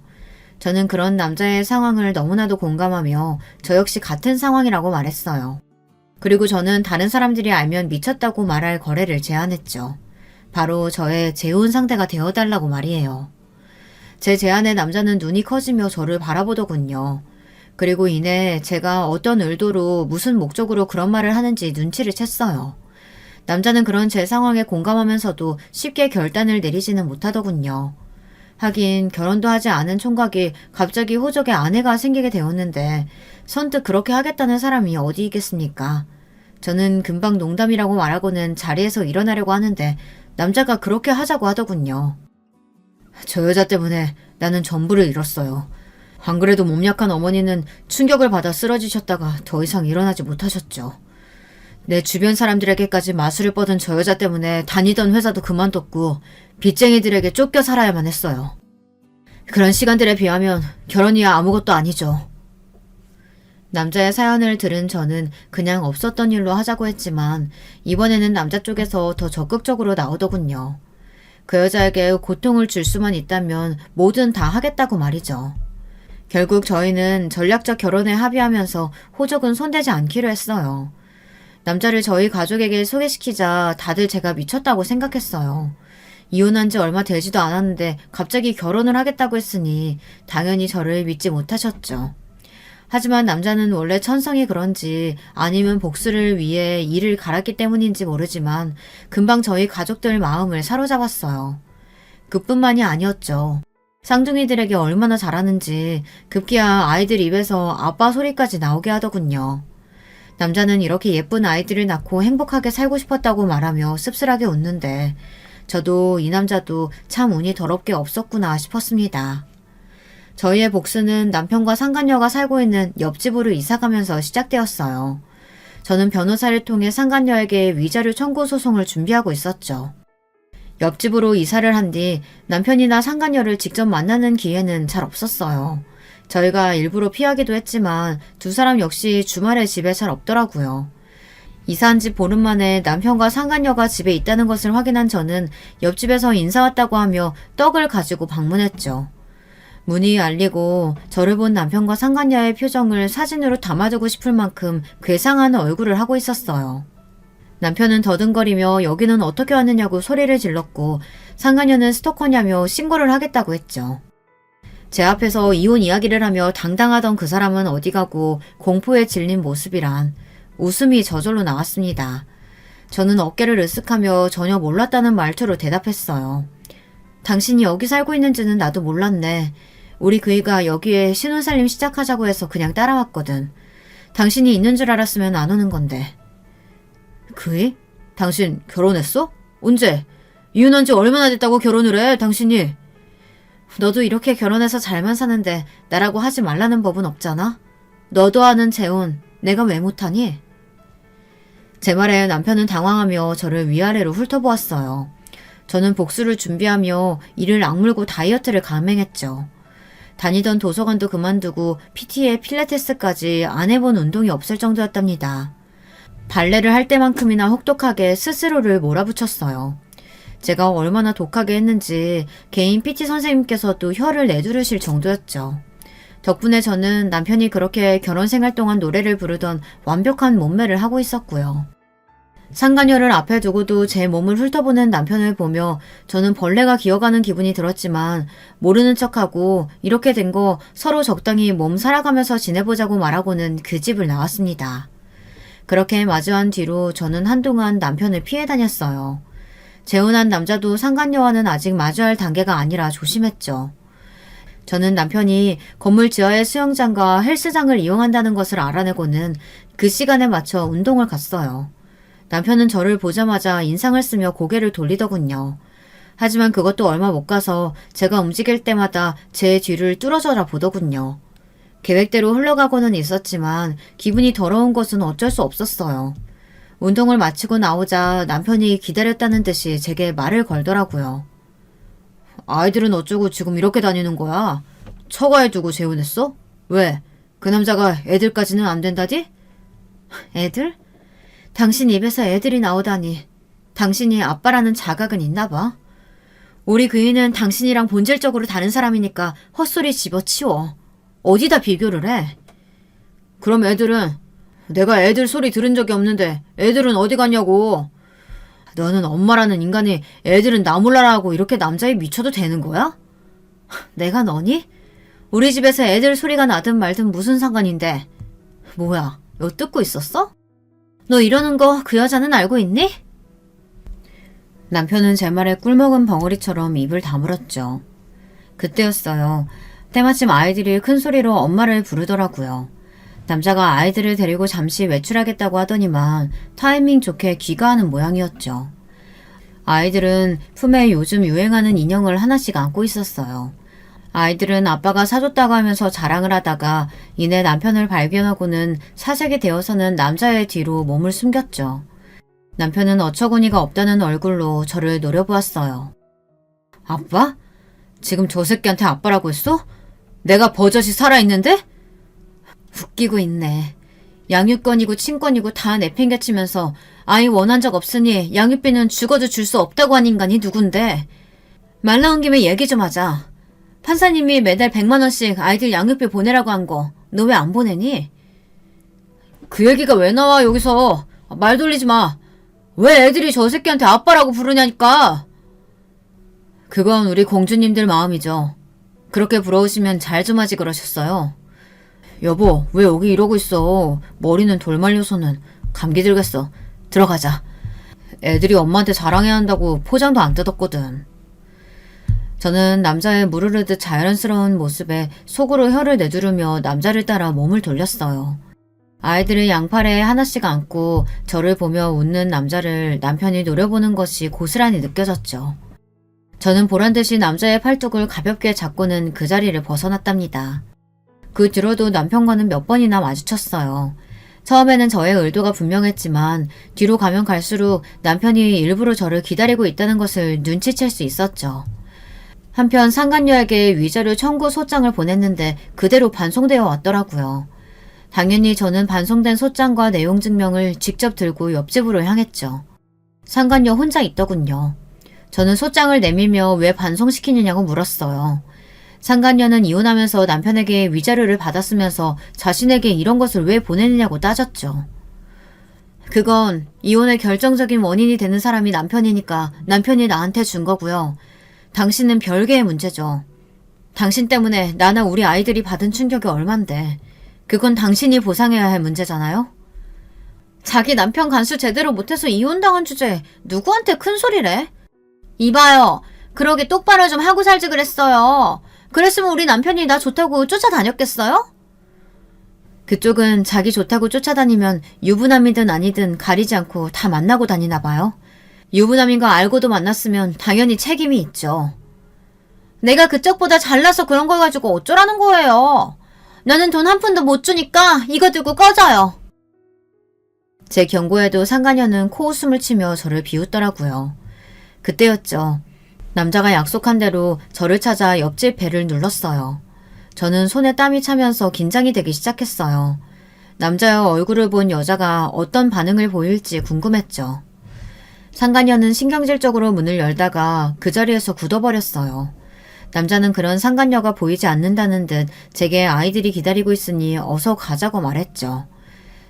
저는 그런 남자의 상황을 너무나도 공감하며 저 역시 같은 상황이라고 말했어요. 그리고 저는 다른 사람들이 알면 미쳤다고 말할 거래를 제안했죠. 바로 저의 재혼 상대가 되어달라고 말이에요. 제 제안에 남자는 눈이 커지며 저를 바라보더군요. 그리고 이내 제가 어떤 의도로 무슨 목적으로 그런 말을 하는지 눈치를 챘어요. 남자는 그런 제 상황에 공감하면서도 쉽게 결단을 내리지는 못하더군요. 하긴 결혼도 하지 않은 총각이 갑자기 호적에 아내가 생기게 되었는데 선뜻 그렇게 하겠다는 사람이 어디 있겠습니까? 저는 금방 농담이라고 말하고는 자리에서 일어나려고 하는데 남자가 그렇게 하자고 하더군요. 저 여자 때문에 나는 전부를 잃었어요. 안 그래도 몸 약한 어머니는 충격을 받아 쓰러지셨다가 더 이상 일어나지 못하셨죠. 내 주변 사람들에게까지 마술을 뻗은 저 여자 때문에 다니던 회사도 그만뒀고 빚쟁이들에게 쫓겨 살아야만 했어요. 그런 시간들에 비하면 결혼이야 아무것도 아니죠. 남자의 사연을 들은 저는 그냥 없었던 일로 하자고 했지만 이번에는 남자 쪽에서 더 적극적으로 나오더군요. 그 여자에게 고통을 줄 수만 있다면 뭐든 다 하겠다고 말이죠. 결국 저희는 전략적 결혼에 합의하면서 호적은 손대지 않기로 했어요. 남자를 저희 가족에게 소개시키자 다들 제가 미쳤다고 생각했어요. 이혼한 지 얼마 되지도 않았는데 갑자기 결혼을 하겠다고 했으니 당연히 저를 믿지 못하셨죠. 하지만 남자는 원래 천성이 그런지 아니면 복수를 위해 이를 갈았기 때문인지 모르지만 금방 저희 가족들 마음을 사로잡았어요. 그뿐만이 아니었죠. 쌍둥이들에게 얼마나 잘하는지 급기야 아이들 입에서 아빠 소리까지 나오게 하더군요. 남자는 이렇게 예쁜 아이들을 낳고 행복하게 살고 싶었다고 말하며 씁쓸하게 웃는데 저도 이 남자도 참 운이 더럽게 없었구나 싶었습니다. 저희의 복수는 남편과 상간녀가 살고 있는 옆집으로 이사가면서 시작되었어요. 저는 변호사를 통해 상간녀에게 위자료 청구 소송을 준비하고 있었죠. 옆집으로 이사를 한 뒤 남편이나 상간녀를 직접 만나는 기회는 잘 없었어요. 저희가 일부러 피하기도 했지만 두 사람 역시 주말에 집에 잘 없더라고요. 이사한 지 보름 만에 남편과 상간녀가 집에 있다는 것을 확인한 저는 옆집에서 인사 왔다고 하며 떡을 가지고 방문했죠. 문이 열리고 저를 본 남편과 상간녀의 표정을 사진으로 담아두고 싶을 만큼 괴상한 얼굴을 하고 있었어요. 남편은 더듬거리며 여기는 어떻게 왔느냐고 소리를 질렀고 상간녀는 스토커냐며 신고를 하겠다고 했죠. 제 앞에서 이혼 이야기를 하며 당당하던 그 사람은 어디 가고 공포에 질린 모습이란 웃음이 저절로 나왔습니다. 저는 어깨를 으쓱하며 전혀 몰랐다는 말투로 대답했어요. 당신이 여기 살고 있는지는 나도 몰랐네. 우리 그이가 여기에 신혼살림 시작하자고 해서 그냥 따라왔거든. 당신이 있는 줄 알았으면 안 오는 건데. 그이? 당신 결혼했어? 언제? 이혼한 지 얼마나 됐다고 결혼을 해, 당신이? 너도 이렇게 결혼해서 잘만 사는데 나라고 하지 말라는 법은 없잖아? 너도 아는 재혼, 내가 왜 못하니? 제 말에 남편은 당황하며 저를 위아래로 훑어보았어요. 저는 복수를 준비하며 이를 악물고 다이어트를 감행했죠. 다니던 도서관도 그만두고 PT에 필라테스까지 안 해본 운동이 없을 정도였답니다. 발레를 할 때만큼이나 혹독하게 스스로를 몰아붙였어요. 제가 얼마나 독하게 했는지 개인 PT 선생님께서도 혀를 내두르실 정도였죠. 덕분에 저는 남편이 그렇게 결혼 생활 동안 노래를 부르던 완벽한 몸매를 하고 있었고요. 상간녀를 앞에 두고도 제 몸을 훑어보는 남편을 보며 저는 벌레가 기어가는 기분이 들었지만 모르는 척하고 이렇게 된 거 서로 적당히 몸 살아가면서 지내보자고 말하고는 그 집을 나왔습니다. 그렇게 마주한 뒤로 저는 한동안 남편을 피해 다녔어요. 재혼한 남자도 상간녀와는 아직 마주할 단계가 아니라 조심했죠. 저는 남편이 건물 지하의 수영장과 헬스장을 이용한다는 것을 알아내고는 그 시간에 맞춰 운동을 갔어요. 남편은 저를 보자마자 인상을 쓰며 고개를 돌리더군요. 하지만 그것도 얼마 못 가서 제가 움직일 때마다 제 뒤를 뚫어져라 보더군요. 계획대로 흘러가고는 있었지만 기분이 더러운 것은 어쩔 수 없었어요. 운동을 마치고 나오자 남편이 기다렸다는 듯이 제게 말을 걸더라고요. 아이들은 어쩌고 지금 이렇게 다니는 거야? 처가에 두고 재혼했어? 왜? 그 남자가 애들까지는 안 된다디? 애들? 당신 입에서 애들이 나오다니. 당신이 아빠라는 자각은 있나 봐. 우리 그이는 당신이랑 본질적으로 다른 사람이니까 헛소리 집어치워. 어디다 비교를 해? 그럼 애들은? 내가 애들 소리 들은 적이 없는데 애들은 어디 갔냐고. 너는 엄마라는 인간이 애들은 나 몰라라 하고 이렇게 남자에 미쳐도 되는 거야? 내가 너니? 우리 집에서 애들 소리가 나든 말든 무슨 상관인데. 뭐야, 엿듣고 있었어? 너 이러는 거 그 여자는 알고 있니? 남편은 제 말에 꿀먹은 벙어리처럼 입을 다물었죠. 그때였어요. 때마침 아이들이 큰 소리로 엄마를 부르더라고요. 남자가 아이들을 데리고 잠시 외출하겠다고 하더니만 타이밍 좋게 귀가하는 모양이었죠. 아이들은 품에 요즘 유행하는 인형을 하나씩 안고 있었어요. 아이들은 아빠가 사줬다고 하면서 자랑을 하다가 이내 남편을 발견하고는 사색이 되어서는 남자의 뒤로 몸을 숨겼죠. 남편은 어처구니가 없다는 얼굴로 저를 노려보았어요. 아빠? 지금 저 새끼한테 아빠라고 했어? 내가 버젓이 살아있는데? 웃기고 있네. 양육권이고 친권이고 다 내팽개치면서 아이 원한 적 없으니 양육비는 죽어도 줄 수 없다고 한 인간이 누군데. 말 나온 김에 얘기 좀 하자. 판사님이 매달 100만 원씩 아이들 양육비 보내라고 한 거 너 왜 안 보내니? 그 얘기가 왜 나와 여기서. 말 돌리지 마. 왜 애들이 저 새끼한테 아빠라고 부르냐니까. 그건 우리 공주님들 마음이죠. 그렇게 부러우시면 잘 좀 하지 그러셨어요. 여보, 왜 여기 이러고 있어. 머리는 돌 말려서는. 감기 들겠어. 들어가자. 애들이 엄마한테 자랑해야 한다고 포장도 안 뜯었거든. 저는 남자의 무르르듯 자연스러운 모습에 속으로 혀를 내두르며 남자를 따라 몸을 돌렸어요. 아이들을 양팔에 하나씩 안고 저를 보며 웃는 남자를 남편이 노려보는 것이 고스란히 느껴졌죠. 저는 보란듯이 남자의 팔뚝을 가볍게 잡고는 그 자리를 벗어났답니다. 그 뒤로도 남편과는 몇 번이나 마주쳤어요. 처음에는 저의 의도가 분명했지만 뒤로 가면 갈수록 남편이 일부러 저를 기다리고 있다는 것을 눈치챌 수 있었죠. 한편 상간녀에게 위자료 청구 소장을 보냈는데 그대로 반송되어 왔더라고요. 당연히 저는 반송된 소장과 내용 증명을 직접 들고 옆집으로 향했죠. 상간녀 혼자 있더군요. 저는 소장을 내밀며 왜 반송시키느냐고 물었어요. 상간녀는 이혼하면서 남편에게 위자료를 받았으면서 자신에게 이런 것을 왜 보내느냐고 따졌죠. 그건 이혼의 결정적인 원인이 되는 사람이 남편이니까 남편이 나한테 준 거고요. 당신은 별개의 문제죠. 당신 때문에 나나 우리 아이들이 받은 충격이 얼만데 그건 당신이 보상해야 할 문제잖아요? 자기 남편 간수 제대로 못해서 이혼당한 주제에 누구한테 큰 소리래? 이봐요. 그러게 똑바로 좀 하고 살지 그랬어요. 그랬으면 우리 남편이 나 좋다고 쫓아다녔겠어요? 그쪽은 자기 좋다고 쫓아다니면 유부남이든 아니든 가리지 않고 다 만나고 다니나 봐요. 유부남인 거 알고도 만났으면 당연히 책임이 있죠. 내가 그쪽보다 잘나서 그런 걸 가지고 어쩌라는 거예요. 나는 돈 한 푼도 못 주니까 이거 들고 꺼져요. 제 경고에도 상간녀는 코웃음을 치며 저를 비웃더라고요. 그때였죠. 남자가 약속한 대로 저를 찾아 옆집 벨을 눌렀어요. 저는 손에 땀이 차면서 긴장이 되기 시작했어요. 남자의 얼굴을 본 여자가 어떤 반응을 보일지 궁금했죠. 상간녀는 신경질적으로 문을 열다가 그 자리에서 굳어버렸어요. 남자는 그런 상간녀가 보이지 않는다는 듯 제게 아이들이 기다리고 있으니 어서 가자고 말했죠.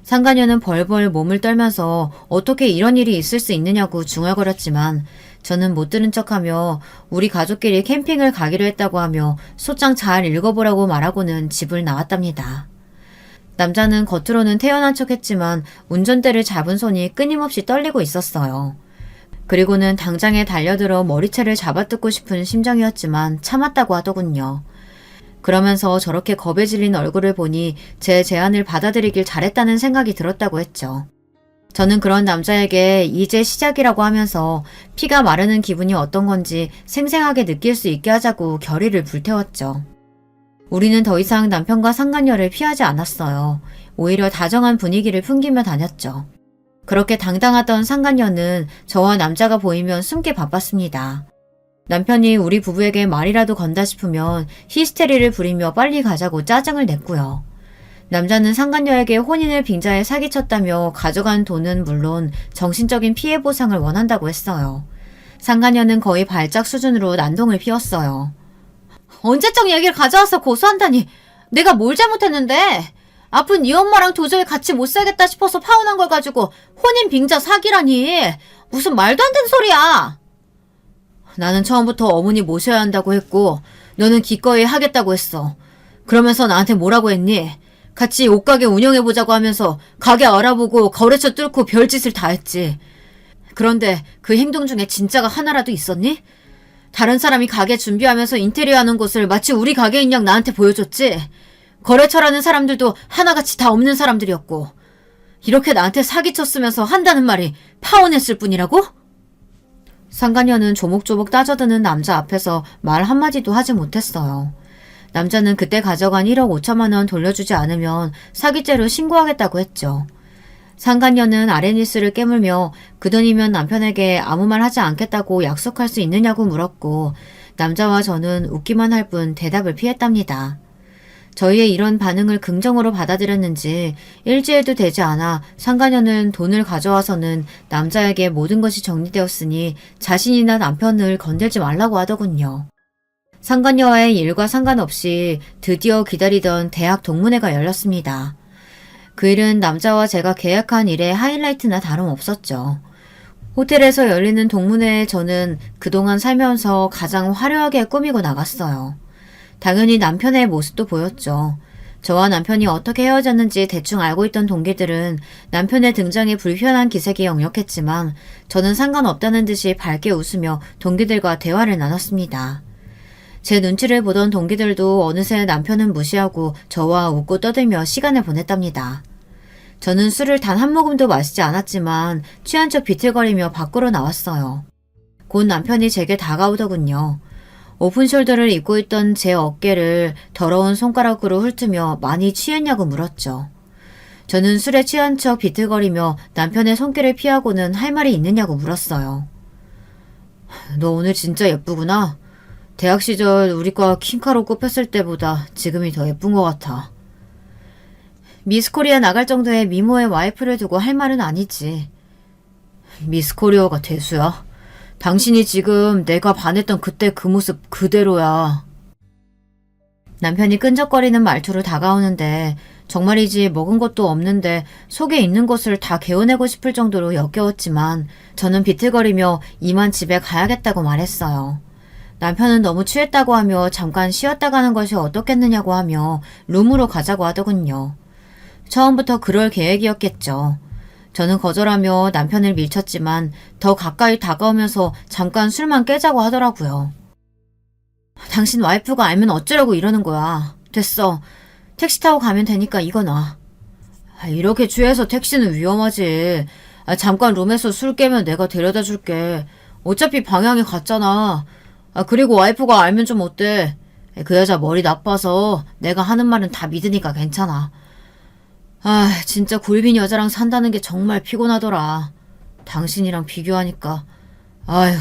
상간녀는 벌벌 몸을 떨면서 어떻게 이런 일이 있을 수 있느냐고 중얼거렸지만 저는 못 들은 척하며 우리 가족끼리 캠핑을 가기로 했다고 하며 소장 잘 읽어보라고 말하고는 집을 나왔답니다. 남자는 겉으로는 태연한 척했지만 운전대를 잡은 손이 끊임없이 떨리고 있었어요. 그리고는 당장에 달려들어 머리채를 잡아뜯고 싶은 심정이었지만 참았다고 하더군요. 그러면서 저렇게 겁에 질린 얼굴을 보니 제 제안을 받아들이길 잘했다는 생각이 들었다고 했죠. 저는 그런 남자에게 이제 시작이라고 하면서 피가 마르는 기분이 어떤 건지 생생하게 느낄 수 있게 하자고 결의를 불태웠죠. 우리는 더 이상 남편과 상간녀를 피하지 않았어요. 오히려 다정한 분위기를 풍기며 다녔죠. 그렇게 당당하던 상간녀는 저와 남자가 보이면 숨기 바빴습니다. 남편이 우리 부부에게 말이라도 건다 싶으면 히스테리를 부리며 빨리 가자고 짜증을 냈고요. 남자는 상간녀에게 혼인을 빙자해 사기쳤다며 가져간 돈은 물론 정신적인 피해 보상을 원한다고 했어요. 상간녀는 거의 발작 수준으로 난동을 피웠어요. 언제적 얘기를 가져와서 고소한다니 내가 뭘 잘못했는데 아픈 이 엄마랑 도저히 같이 못 살겠다 싶어서 파혼한 걸 가지고 혼인 빙자 사기라니 무슨 말도 안 되는 소리야. 나는 처음부터 어머니 모셔야 한다고 했고 너는 기꺼이 하겠다고 했어. 그러면서 나한테 뭐라고 했니? 같이 옷가게 운영해보자고 하면서 가게 알아보고 거래처 뚫고 별짓을 다 했지. 그런데 그 행동 중에 진짜가 하나라도 있었니? 다른 사람이 가게 준비하면서 인테리어 하는 곳을 마치 우리 가게인 양 나한테 보여줬지. 거래처라는 사람들도 하나같이 다 없는 사람들이었고 이렇게 나한테 사기쳤으면서 한다는 말이 파혼했을 뿐이라고? 상간녀는 조목조목 따져드는 남자 앞에서 말 한마디도 하지 못했어요. 남자는 그때 가져간 1억 5천만 원 돌려주지 않으면 사기죄로 신고하겠다고 했죠. 상간녀는 아레니스를 깨물며 그 돈이면 남편에게 아무 말 하지 않겠다고 약속할 수 있느냐고 물었고 남자와 저는 웃기만 할 뿐 대답을 피했답니다. 저희의 이런 반응을 긍정으로 받아들였는지 일주일도 되지 않아 상간녀는 돈을 가져와서는 남자에게 모든 것이 정리되었으니 자신이나 남편을 건들지 말라고 하더군요. 상간녀와의 일과 상관없이 드디어 기다리던 대학 동문회가 열렸습니다. 그 일은 남자와 제가 계약한 일의 하이라이트나 다름없었죠. 호텔에서 열리는 동문회에 저는 그동안 살면서 가장 화려하게 꾸미고 나갔어요. 당연히 남편의 모습도 보였죠. 저와 남편이 어떻게 헤어졌는지 대충 알고 있던 동기들은 남편의 등장에 불편한 기색이 역력했지만 저는 상관없다는 듯이 밝게 웃으며 동기들과 대화를 나눴습니다. 제 눈치를 보던 동기들도 어느새 남편은 무시하고 저와 웃고 떠들며 시간을 보냈답니다. 저는 술을 단 한 모금도 마시지 않았지만 취한 척 비틀거리며 밖으로 나왔어요. 곧 남편이 제게 다가오더군요. 오픈숄더를 입고 있던 제 어깨를 더러운 손가락으로 훑으며 많이 취했냐고 물었죠. 저는 술에 취한 척 비틀거리며 남편의 손길을 피하고는 할 말이 있느냐고 물었어요. 너 오늘 진짜 예쁘구나. 대학 시절 우리과 킹카로 꼽혔을 때보다 지금이 더 예쁜 것 같아. 미스코리아 나갈 정도의 미모의 와이프를 두고 할 말은 아니지. 미스코리아가 대수야. 당신이 지금 내가 반했던 그때 그 모습 그대로야. 남편이 끈적거리는 말투로 다가오는데 정말이지 먹은 것도 없는데 속에 있는 것을 다 개어내고 싶을 정도로 역겨웠지만 저는 비틀거리며 이만 집에 가야겠다고 말했어요. 남편은 너무 취했다고 하며 잠깐 쉬었다 가는 것이 어떻겠느냐고 하며 룸으로 가자고 하더군요. 처음부터 그럴 계획이었겠죠. 저는 거절하며 남편을 밀쳤지만 더 가까이 다가오면서 잠깐 술만 깨자고 하더라고요. 당신 와이프가 알면 어쩌려고 이러는 거야. 됐어. 택시 타고 가면 되니까 이거 놔. 이렇게 취해서 택시는 위험하지. 잠깐 룸에서 술 깨면 내가 데려다 줄게. 어차피 방향이 같잖아. 그리고 와이프가 알면 좀 어때? 그 여자 머리 나빠서 내가 하는 말은 다 믿으니까 괜찮아. 진짜 골빈 여자랑 산다는 게 정말 피곤하더라. 당신이랑 비교하니까. 아휴.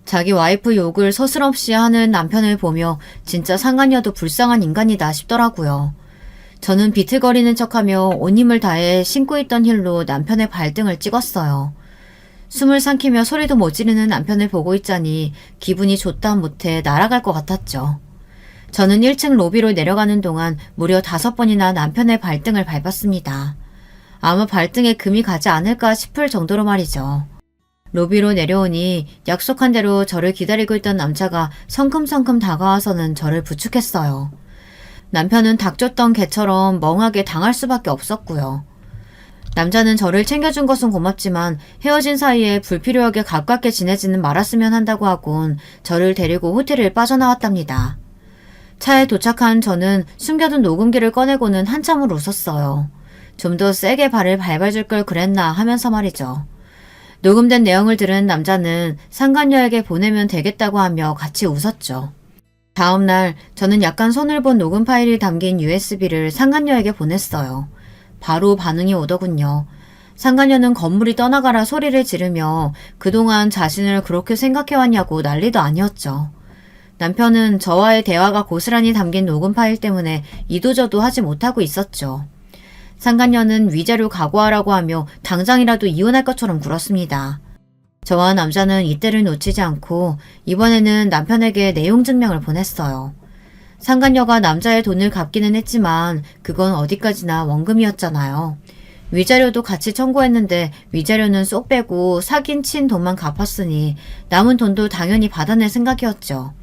자기 와이프 욕을 서슴없이 하는 남편을 보며 진짜 상간녀도 불쌍한 인간이다 싶더라고요. 저는 비틀거리는 척하며 온 힘을 다해 신고 있던 힐로 남편의 발등을 찍었어요. 숨을 삼키며 소리도 못 지르는 남편을 보고 있자니 기분이 좋다 못해 날아갈 것 같았죠. 저는 1층 로비로 내려가는 동안 무려 5번이나 남편의 발등을 밟았습니다. 아마 발등에 금이 가지 않을까 싶을 정도로 말이죠. 로비로 내려오니 약속한 대로 저를 기다리고 있던 남자가 성큼성큼 다가와서는 저를 부축했어요. 남편은 닥쳤던 개처럼 멍하게 당할 수밖에 없었고요. 남자는 저를 챙겨준 것은 고맙지만 헤어진 사이에 불필요하게 가깝게 지내지는 말았으면 한다고 하곤 저를 데리고 호텔을 빠져나왔답니다. 차에 도착한 저는 숨겨둔 녹음기를 꺼내고는 한참을 웃었어요. 좀 더 세게 발을 밟아줄 걸 그랬나 하면서 말이죠. 녹음된 내용을 들은 남자는 상간녀에게 보내면 되겠다고 하며 같이 웃었죠. 다음날 저는 약간 손을 본 녹음 파일이 담긴 USB를 상간녀에게 보냈어요. 바로 반응이 오더군요. 상간녀는 건물이 떠나가라 소리를 지르며 그동안 자신을 그렇게 생각해왔냐고 난리도 아니었죠. 남편은 저와의 대화가 고스란히 담긴 녹음 파일 때문에 이도저도 하지 못하고 있었죠. 상간녀는 위자료 각오하라고 하며 당장이라도 이혼할 것처럼 굴었습니다. 저와 남자는 이때를 놓치지 않고 이번에는 남편에게 내용 증명을 보냈어요. 상간녀가 남자의 돈을 갚기는 했지만 그건 어디까지나 원금이었잖아요. 위자료도 같이 청구했는데 위자료는 쏙 빼고 사귄 친 돈만 갚았으니 남은 돈도 당연히 받아낼 생각이었죠.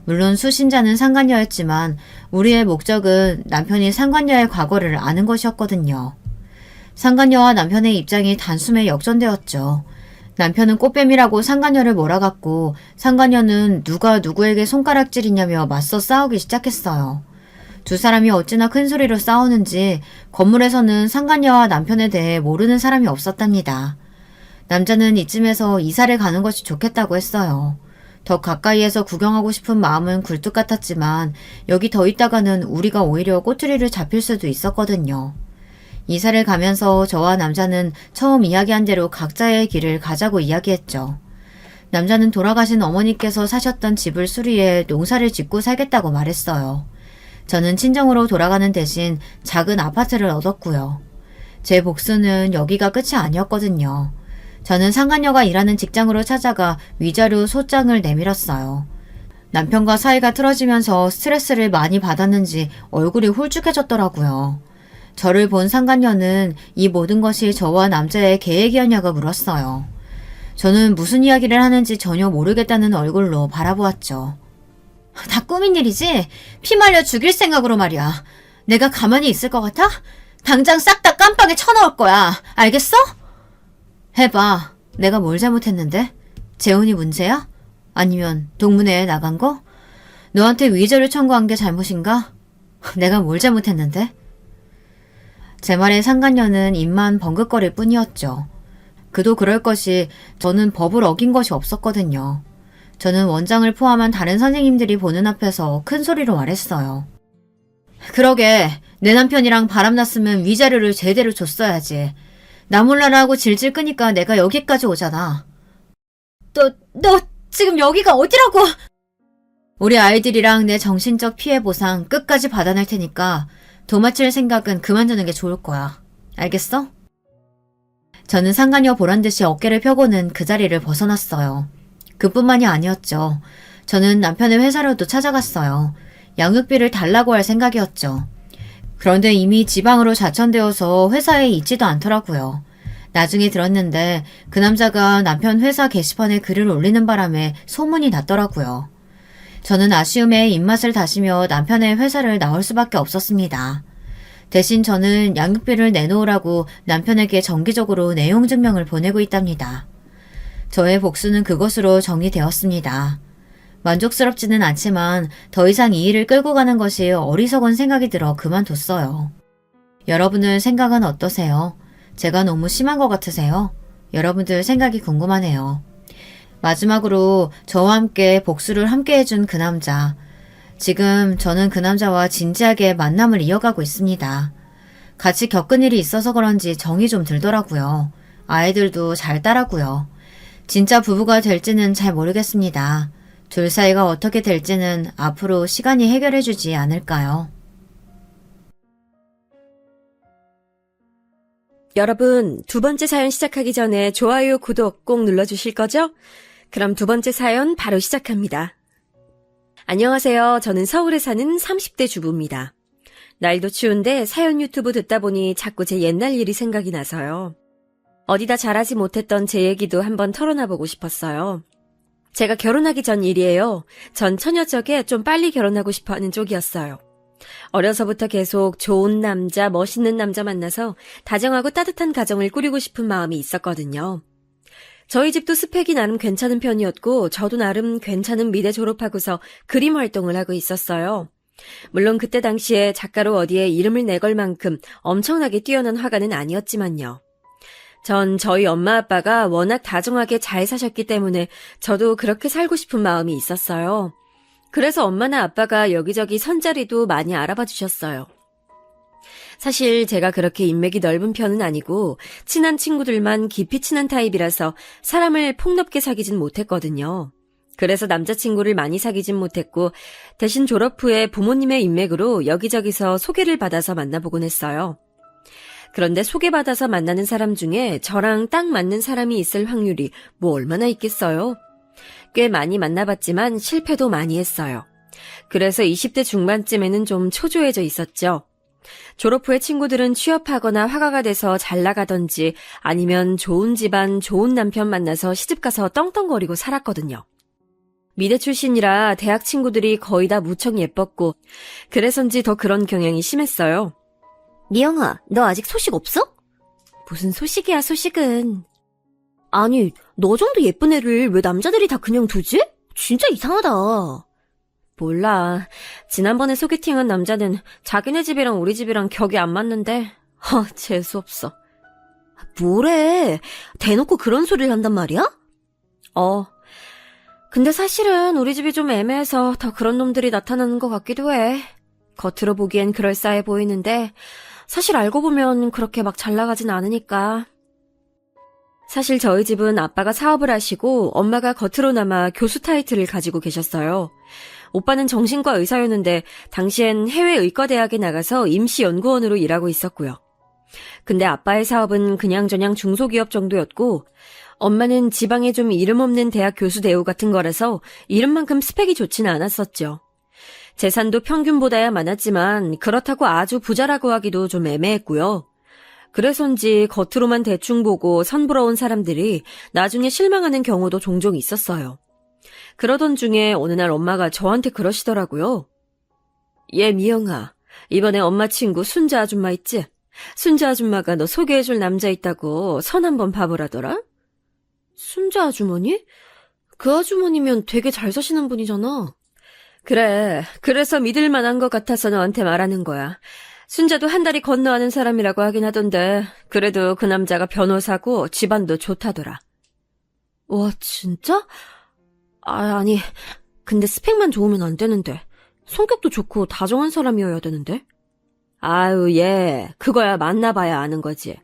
물론 수신자는 상간녀였지만 우리의 목적은 남편이 상간녀의 과거를 아는 것이었거든요. 상간녀와 남편의 입장이 단숨에 역전되었죠. 남편은 꽃뱀이라고 상간녀를 몰아갔고 상간녀는 누가 누구에게 손가락질이냐며 맞서 싸우기 시작했어요. 두 사람이 어찌나 큰 소리로 싸우는지 건물에서는 상간녀와 남편에 대해 모르는 사람이 없었답니다. 남자는 이쯤에서 이사를 가는 것이 좋겠다고 했어요. 더 가까이에서 구경하고 싶은 마음은 굴뚝 같았지만 여기 더 있다가는 우리가 오히려 꼬투리를 잡힐 수도 있었거든요. 이사를 가면서 저와 남자는 처음 이야기한 대로 각자의 길을 가자고 이야기했죠. 남자는 돌아가신 어머니께서 사셨던 집을 수리해 농사를 짓고 살겠다고 말했어요. 저는 친정으로 돌아가는 대신 작은 아파트를 얻었고요. 제 복수는 여기가 끝이 아니었거든요. 저는 상간녀가 일하는 직장으로 찾아가 위자료 소장을 내밀었어요. 남편과 사이가 틀어지면서 스트레스를 많이 받았는지 얼굴이 홀쭉해졌더라고요. 저를 본 상간녀는 이 모든 것이 저와 남자의 계획이었냐고 물었어요. 저는 무슨 이야기를 하는지 전혀 모르겠다는 얼굴로 바라보았죠. 다 꾸민 일이지? 피 말려 죽일 생각으로 말이야. 내가 가만히 있을 것 같아? 당장 싹 다 깜빵에 쳐넣을 거야. 알겠어? 해봐. 내가 뭘 잘못했는데? 재혼이 문제야? 아니면 동문회에 나간 거? 너한테 위자료 청구한 게 잘못인가? 내가 뭘 잘못했는데? 제 말에 상간녀는 입만 벙긋거릴 뿐이었죠. 그도 그럴 것이 저는 법을 어긴 것이 없었거든요. 저는 원장을 포함한 다른 선생님들이 보는 앞에서 큰 소리로 말했어요. 그러게 내 남편이랑 바람났으면 위자료를 제대로 줬어야지. 나 몰라라 하고 질질 끄니까 내가 여기까지 오잖아. 너 지금 여기가 어디라고? 우리 아이들이랑 내 정신적 피해 보상 끝까지 받아낼 테니까 도마칠 생각은 그만두는 게 좋을 거야. 알겠어? 저는 상간녀 보란듯이 어깨를 펴고는 그 자리를 벗어났어요. 그뿐만이 아니었죠. 저는 남편의 회사로도 찾아갔어요. 양육비를 달라고 할 생각이었죠. 그런데 이미 지방으로 자천되어서 회사에 있지도 않더라고요. 나중에 들었는데 그 남자가 남편 회사 게시판에 글을 올리는 바람에 소문이 났더라고요. 저는 아쉬움에 입맛을 다시며 남편의 회사를 나올 수밖에 없었습니다. 대신 저는 양육비를 내놓으라고 남편에게 정기적으로 내용 증명을 보내고 있답니다. 저의 복수는 그것으로 정리되었습니다. 만족스럽지는 않지만 더 이상 이 일을 끌고 가는 것이 어리석은 생각이 들어 그만뒀어요. 여러분들 생각은 어떠세요? 제가 너무 심한 것 같으세요? 여러분들 생각이 궁금하네요. 마지막으로 저와 함께 복수를 함께 해준 그 남자. 지금 저는 그 남자와 진지하게 만남을 이어가고 있습니다. 같이 겪은 일이 있어서 그런지 정이 좀 들더라고요. 아이들도 잘 따라고요. 진짜 부부가 될지는 잘 모르겠습니다. 둘 사이가 어떻게 될지는 앞으로 시간이 해결해주지 않을까요? 여러분, 두 번째 사연 시작하기 전에 좋아요, 구독 꼭 눌러주실 거죠? 그럼 두 번째 사연 바로 시작합니다. 안녕하세요. 저는 서울에 사는 30대 주부입니다. 날도 추운데 사연 유튜브 듣다 보니 자꾸 제 옛날 일이 생각이 나서요. 어디다 잘하지 못했던 제 얘기도 한번 털어놔보고 싶었어요. 제가 결혼하기 전 일이에요. 전 처녀적에 좀 빨리 결혼하고 싶어하는 쪽이었어요. 어려서부터 계속 좋은 남자, 멋있는 남자 만나서 다정하고 따뜻한 가정을 꾸리고 싶은 마음이 있었거든요. 저희 집도 스펙이 나름 괜찮은 편이었고 저도 나름 괜찮은 미대 졸업하고서 그림 활동을 하고 있었어요. 물론 그때 당시에 작가로 어디에 이름을 내걸 만큼 엄청나게 뛰어난 화가는 아니었지만요. 전 저희 엄마 아빠가 워낙 다정하게 잘 사셨기 때문에 저도 그렇게 살고 싶은 마음이 있었어요. 그래서 엄마나 아빠가 여기저기 선자리도 많이 알아봐 주셨어요. 사실 제가 그렇게 인맥이 넓은 편은 아니고 친한 친구들만 깊이 친한 타입이라서 사람을 폭넓게 사귀진 못했거든요. 그래서 남자친구를 많이 사귀진 못했고 대신 졸업 후에 부모님의 인맥으로 여기저기서 소개를 받아서 만나보곤 했어요. 그런데 소개받아서 만나는 사람 중에 저랑 딱 맞는 사람이 있을 확률이 뭐 얼마나 있겠어요? 꽤 많이 만나봤지만 실패도 많이 했어요. 그래서 20대 중반쯤에는 좀 초조해져 있었죠. 졸업 후에 친구들은 취업하거나 화가가 돼서 잘 나가던지 아니면 좋은 집안, 좋은 남편 만나서 시집가서 떵떵거리고 살았거든요. 미대 출신이라 대학 친구들이 거의 다 무척 예뻤고 그래서인지 더 그런 경향이 심했어요. 미영아, 너 아직 소식 없어? 무슨 소식이야, 소식은. 아니, 너 정도 예쁜 애를 왜 남자들이 다 그냥 두지? 진짜 이상하다. 몰라. 지난번에 소개팅한 남자는 자기네 집이랑 우리 집이랑 격이 안 맞는데 재수없어. 뭐래? 대놓고 그런 소리를 한단 말이야? 근데 사실은 우리 집이 좀 애매해서 더 그런 놈들이 나타나는 것 같기도 해. 겉으로 보기엔 그럴싸해 보이는데 사실 알고 보면 그렇게 막 잘 나가진 않으니까. 사실 저희 집은 아빠가 사업을 하시고 엄마가 겉으로나마 교수 타이틀을 가지고 계셨어요. 오빠는 정신과 의사였는데 당시엔 해외 의과대학에 나가서 임시연구원으로 일하고 있었고요. 근데 아빠의 사업은 그냥저냥 중소기업 정도였고 엄마는 지방에 좀 이름 없는 대학 교수 대우 같은 거라서 이름만큼 스펙이 좋지는 않았었죠. 재산도 평균보다야 많았지만 그렇다고 아주 부자라고 하기도 좀 애매했고요. 그래서인지 겉으로만 대충 보고 선부러운 사람들이 나중에 실망하는 경우도 종종 있었어요. 그러던 중에 어느 날 엄마가 저한테 그러시더라고요. 얘 미영아, 이번에 엄마 친구 순자 아줌마 있지? 순자 아줌마가 너 소개해줄 남자 있다고 선 한번 봐보라더라? 순자 아주머니? 그 아주머니면 되게 잘 사시는 분이잖아. 그래, 그래서 믿을 만한 것 같아서 너한테 말하는 거야. 순자도 한 다리 건너 아는 사람이라고 하긴 하던데 그래도 그 남자가 변호사고 집안도 좋다더라. 와, 진짜? 아니, 근데 스펙만 좋으면 안 되는데. 성격도 좋고 다정한 사람이어야 되는데. 아유, 얘 그거야 만나봐야 아는 거지.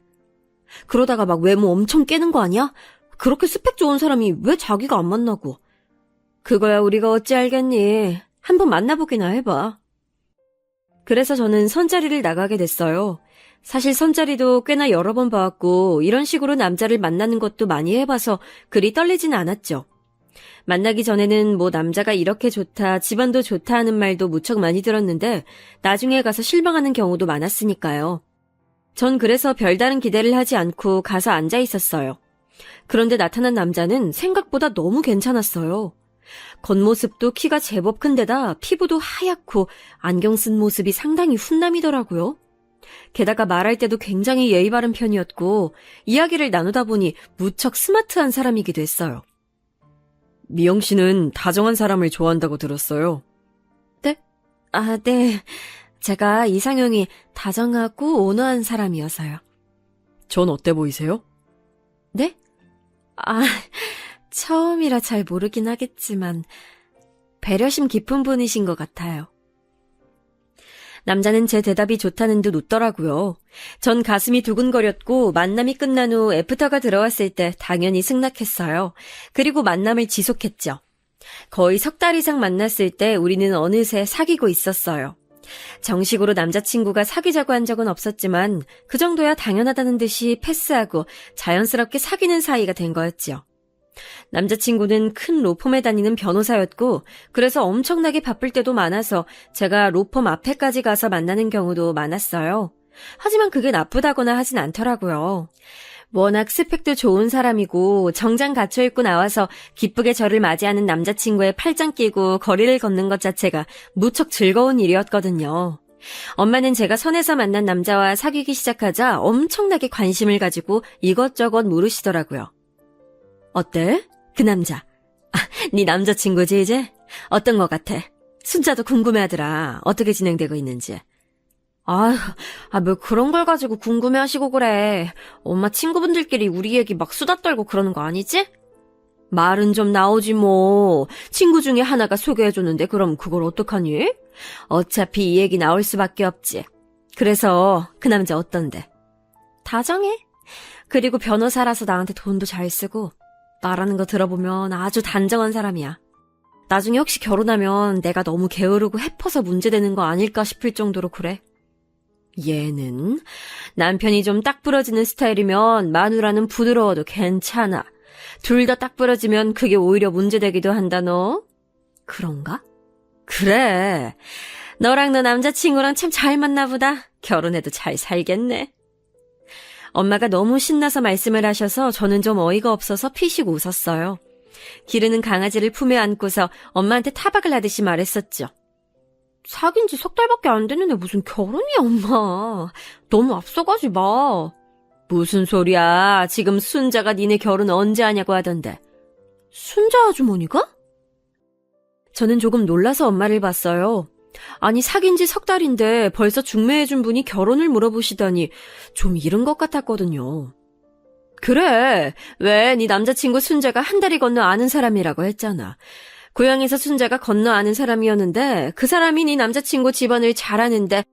그러다가 막 외모 엄청 깨는 거 아니야? 그렇게 스펙 좋은 사람이 왜 자기가 안 만나고. 그거야 우리가 어찌 알겠니. 한번 만나보기나 해봐. 그래서 저는 선자리를 나가게 됐어요. 사실 선자리도 꽤나 여러 번 봐왔고 이런 식으로 남자를 만나는 것도 많이 해봐서 그리 떨리진 않았죠. 만나기 전에는 뭐 남자가 이렇게 좋다, 집안도 좋다 하는 말도 무척 많이 들었는데 나중에 가서 실망하는 경우도 많았으니까요. 전 그래서 별다른 기대를 하지 않고 가서 앉아 있었어요. 그런데 나타난 남자는 생각보다 너무 괜찮았어요. 겉모습도 키가 제법 큰데다 피부도 하얗고 안경 쓴 모습이 상당히 훈남이더라고요. 게다가 말할 때도 굉장히 예의 바른 편이었고 이야기를 나누다 보니 무척 스마트한 사람이기도 했어요. 미영 씨는 다정한 사람을 좋아한다고 들었어요. 네? 아, 네. 제가 이상형이 다정하고 온화한 사람이어서요. 전 어때 보이세요? 네? 아, 처음이라 잘 모르긴 하겠지만 배려심 깊은 분이신 것 같아요. 남자는 제 대답이 좋다는 듯 웃더라고요. 전 가슴이 두근거렸고 만남이 끝난 후 애프터가 들어왔을 때 당연히 승낙했어요. 그리고 만남을 지속했죠. 거의 석 달 이상 만났을 때 우리는 어느새 사귀고 있었어요. 정식으로 남자친구가 사귀자고 한 적은 없었지만 그 정도야 당연하다는 듯이 패스하고 자연스럽게 사귀는 사이가 된 거였죠. 남자친구는 큰 로펌에 다니는 변호사였고 그래서 엄청나게 바쁠 때도 많아서 제가 로펌 앞에까지 가서 만나는 경우도 많았어요. 하지만 그게 나쁘다거나 하진 않더라고요. 워낙 스펙도 좋은 사람이고 정장 갖춰 입고 나와서 기쁘게 저를 맞이하는 남자친구의 팔짱 끼고 거리를 걷는 것 자체가 무척 즐거운 일이었거든요. 엄마는 제가 선에서 만난 남자와 사귀기 시작하자 엄청나게 관심을 가지고 이것저것 물으시더라고요. 어때? 그 남자. 아, 네 남자친구지 이제? 어떤 것 같아? 순자도 궁금해하더라. 어떻게 진행되고 있는지. 아휴, 뭐 그런 걸 가지고 궁금해하시고 그래. 엄마 친구분들끼리 우리 얘기 막 수다 떨고 그러는 거 아니지? 말은 좀 나오지 뭐. 친구 중에 하나가 소개해줬는데 그럼 그걸 어떡하니? 어차피 이 얘기 나올 수밖에 없지. 그래서 그 남자 어떤데? 다정해. 그리고 변호사라서 나한테 돈도 잘 쓰고 말하는 거 들어보면 아주 단정한 사람이야. 나중에 혹시 결혼하면 내가 너무 게으르고 해퍼서 문제되는 거 아닐까 싶을 정도로 그래. 얘는 남편이 좀 딱 부러지는 스타일이면 마누라는 부드러워도 괜찮아. 둘 다 딱 부러지면 그게 오히려 문제되기도 한다 너. 그런가? 그래. 너랑 너 남자친구랑 참 잘 맞나 보다. 결혼해도 잘 살겠네. 엄마가 너무 신나서 말씀을 하셔서 저는 좀 어이가 없어서 피식 웃었어요. 기르는 강아지를 품에 안고서 엄마한테 타박을 하듯이 말했었죠. 사귄 지 석 달밖에 안 됐는데 무슨 결혼이야 엄마. 너무 앞서가지 마. 무슨 소리야. 지금 순자가 니네 결혼 언제 하냐고 하던데. 순자 아주머니가? 저는 조금 놀라서 엄마를 봤어요. 아니 사귄 지 석 달인데 벌써 중매해준 분이 결혼을 물어보시다니 좀 이른 것 같았거든요. 그래. 왜 네 남자친구 순자가 한 다리 건너 아는 사람이라고 했잖아. 고향에서 순자가 건너 아는 사람이었는데 그 사람이 네 남자친구 집안을 잘 아는데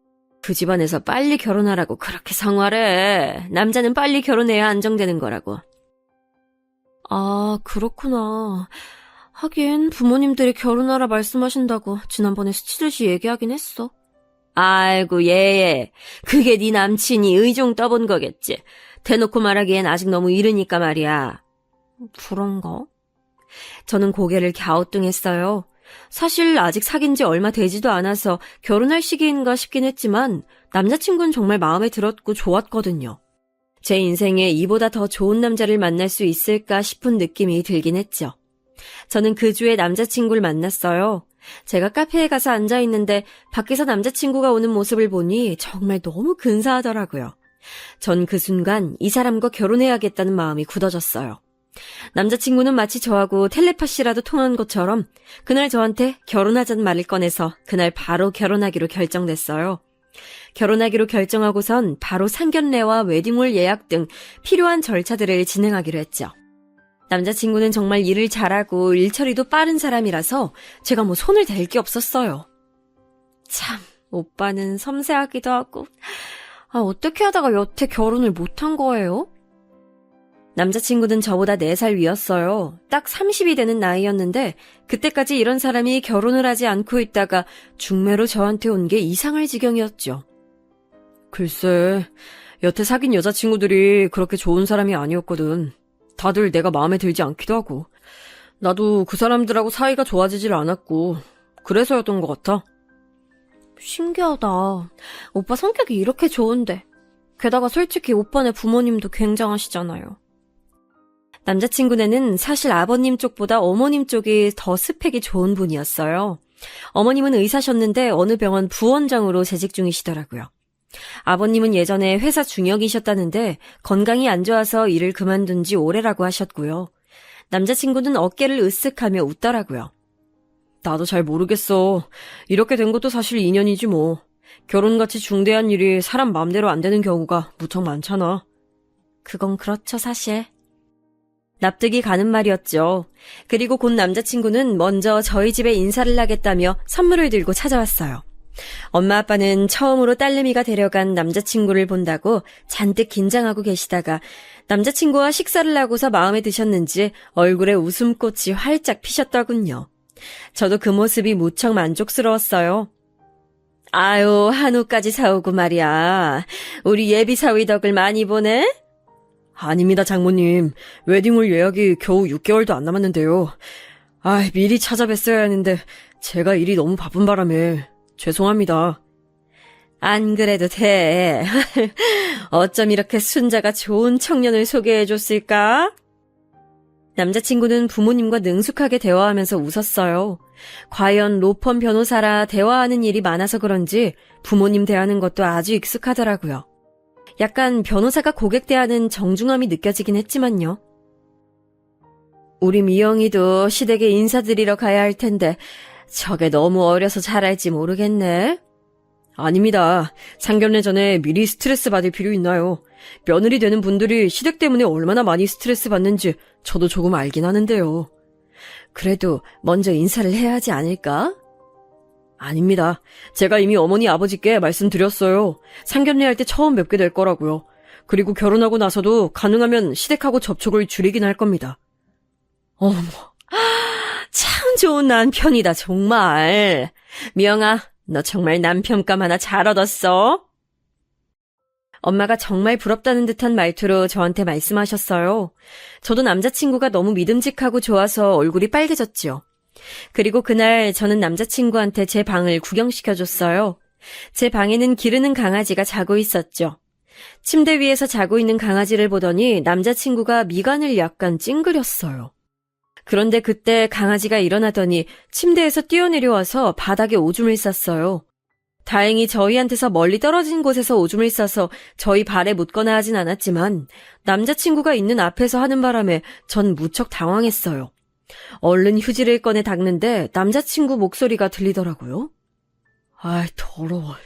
그 집안에서 빨리 결혼하라고 그렇게 성화래. 남자는 빨리 결혼해야 안정되는 거라고. 아, 그렇구나. 하긴 부모님들이 결혼하라 말씀하신다고 지난번에 스치듯이 얘기하긴 했어. 아이고 얘 그게 네 남친이 의종 떠본 거겠지. 대놓고 말하기엔 아직 너무 이르니까 말이야. 그런가? 저는 고개를 갸우뚱했어요. 사실 아직 사귄 지 얼마 되지도 않아서 결혼할 시기인가 싶긴 했지만 남자친구는 정말 마음에 들었고 좋았거든요. 제 인생에 이보다 더 좋은 남자를 만날 수 있을까 싶은 느낌이 들긴 했죠. 저는 그 주에 남자친구를 만났어요. 제가 카페에 가서 앉아있는데 밖에서 남자친구가 오는 모습을 보니 정말 너무 근사하더라고요. 전 그 순간 이 사람과 결혼해야겠다는 마음이 굳어졌어요. 남자친구는 마치 저하고 텔레파시라도 통한 것처럼 그날 저한테 결혼하자는 말을 꺼내서 그날 바로 결혼하기로 결정됐어요. 결혼하기로 결정하고선 바로 상견례와 웨딩홀 예약 등 필요한 절차들을 진행하기로 했죠. 남자친구는 정말 일을 잘하고 일처리도 빠른 사람이라서 제가 뭐 손을 댈 게 없었어요. 참, 오빠는 섬세하기도 하고, 어떻게 하다가 여태 결혼을 못한 거예요? 남자친구는 저보다 4살 위였어요. 딱 30이 되는 나이였는데 그때까지 이런 사람이 결혼을 하지 않고 있다가 중매로 저한테 온 게 이상할 지경이었죠. 글쎄, 여태 사귄 여자친구들이 그렇게 좋은 사람이 아니었거든. 다들 내가 마음에 들지 않기도 하고. 나도 그 사람들하고 사이가 좋아지질 않았고 그래서였던 것 같아. 신기하다. 오빠 성격이 이렇게 좋은데. 게다가 솔직히 오빠네 부모님도 굉장하시잖아요. 남자친구네는 사실 아버님 쪽보다 어머님 쪽이 더 스펙이 좋은 분이었어요. 어머님은 의사셨는데 어느 병원 부원장으로 재직 중이시더라고요. 아버님은 예전에 회사 중역이셨다는데 건강이 안 좋아서 일을 그만둔 지 오래라고 하셨고요. 남자친구는 어깨를 으쓱하며 웃더라고요. 나도 잘 모르겠어. 이렇게 된 것도 사실 인연이지 뭐. 결혼같이 중대한 일이 사람 마음대로 안 되는 경우가 무척 많잖아. 그건 그렇죠, 사실. 납득이 가는 말이었죠. 그리고 곧 남자친구는 먼저 저희 집에 인사를 하겠다며 선물을 들고 찾아왔어요. 엄마 아빠는 처음으로 딸내미가 데려간 남자친구를 본다고 잔뜩 긴장하고 계시다가 남자친구와 식사를 하고서 마음에 드셨는지 얼굴에 웃음꽃이 활짝 피셨더군요. 저도 그 모습이 무척 만족스러웠어요. 아유, 한우까지 사오고 말이야. 우리 예비 사위 덕을 많이 보네? 아닙니다, 장모님. 웨딩홀 예약이 겨우 6개월도 안 남았는데요. 미리 찾아뵀어야 했는데 제가 일이 너무 바쁜 바람에 죄송합니다. 안 그래도 돼. 어쩜 이렇게 순자가 좋은 청년을 소개해줬을까? 남자친구는 부모님과 능숙하게 대화하면서 웃었어요. 과연 로펌 변호사라 대화하는 일이 많아서 그런지 부모님 대하는 것도 아주 익숙하더라고요. 약간 변호사가 고객 대하는 정중함이 느껴지긴 했지만요. 우리 미영이도 시댁에 인사드리러 가야 할 텐데 저게 너무 어려서 잘할지 모르겠네. 아닙니다. 상견례 전에 미리 스트레스 받을 필요 있나요? 며느리 되는 분들이 시댁 때문에 얼마나 많이 스트레스 받는지 저도 조금 알긴 하는데요. 그래도 먼저 인사를 해야 하지 않을까? 아닙니다. 제가 이미 어머니 아버지께 말씀드렸어요. 상견례 할 때 처음 뵙게 될 거라고요. 그리고 결혼하고 나서도 가능하면 시댁하고 접촉을 줄이긴 할 겁니다. 어머, 참 좋은 남편이다, 정말. 미영아, 너 정말 남편감 하나 잘 얻었어. 엄마가 정말 부럽다는 듯한 말투로 저한테 말씀하셨어요. 저도 남자친구가 너무 믿음직하고 좋아서 얼굴이 빨개졌죠. 그리고 그날 저는 남자친구한테 제 방을 구경시켜줬어요. 제 방에는 기르는 강아지가 자고 있었죠. 침대 위에서 자고 있는 강아지를 보더니 남자친구가 미간을 약간 찡그렸어요. 그런데 그때 강아지가 일어나더니 침대에서 뛰어내려와서 바닥에 오줌을 쌌어요. 다행히 저희한테서 멀리 떨어진 곳에서 오줌을 싸서 저희 발에 묻거나 하진 않았지만 남자친구가 있는 앞에서 하는 바람에 전 무척 당황했어요. 얼른 휴지를 꺼내 닦는데 남자친구 목소리가 들리더라고요. 더러워.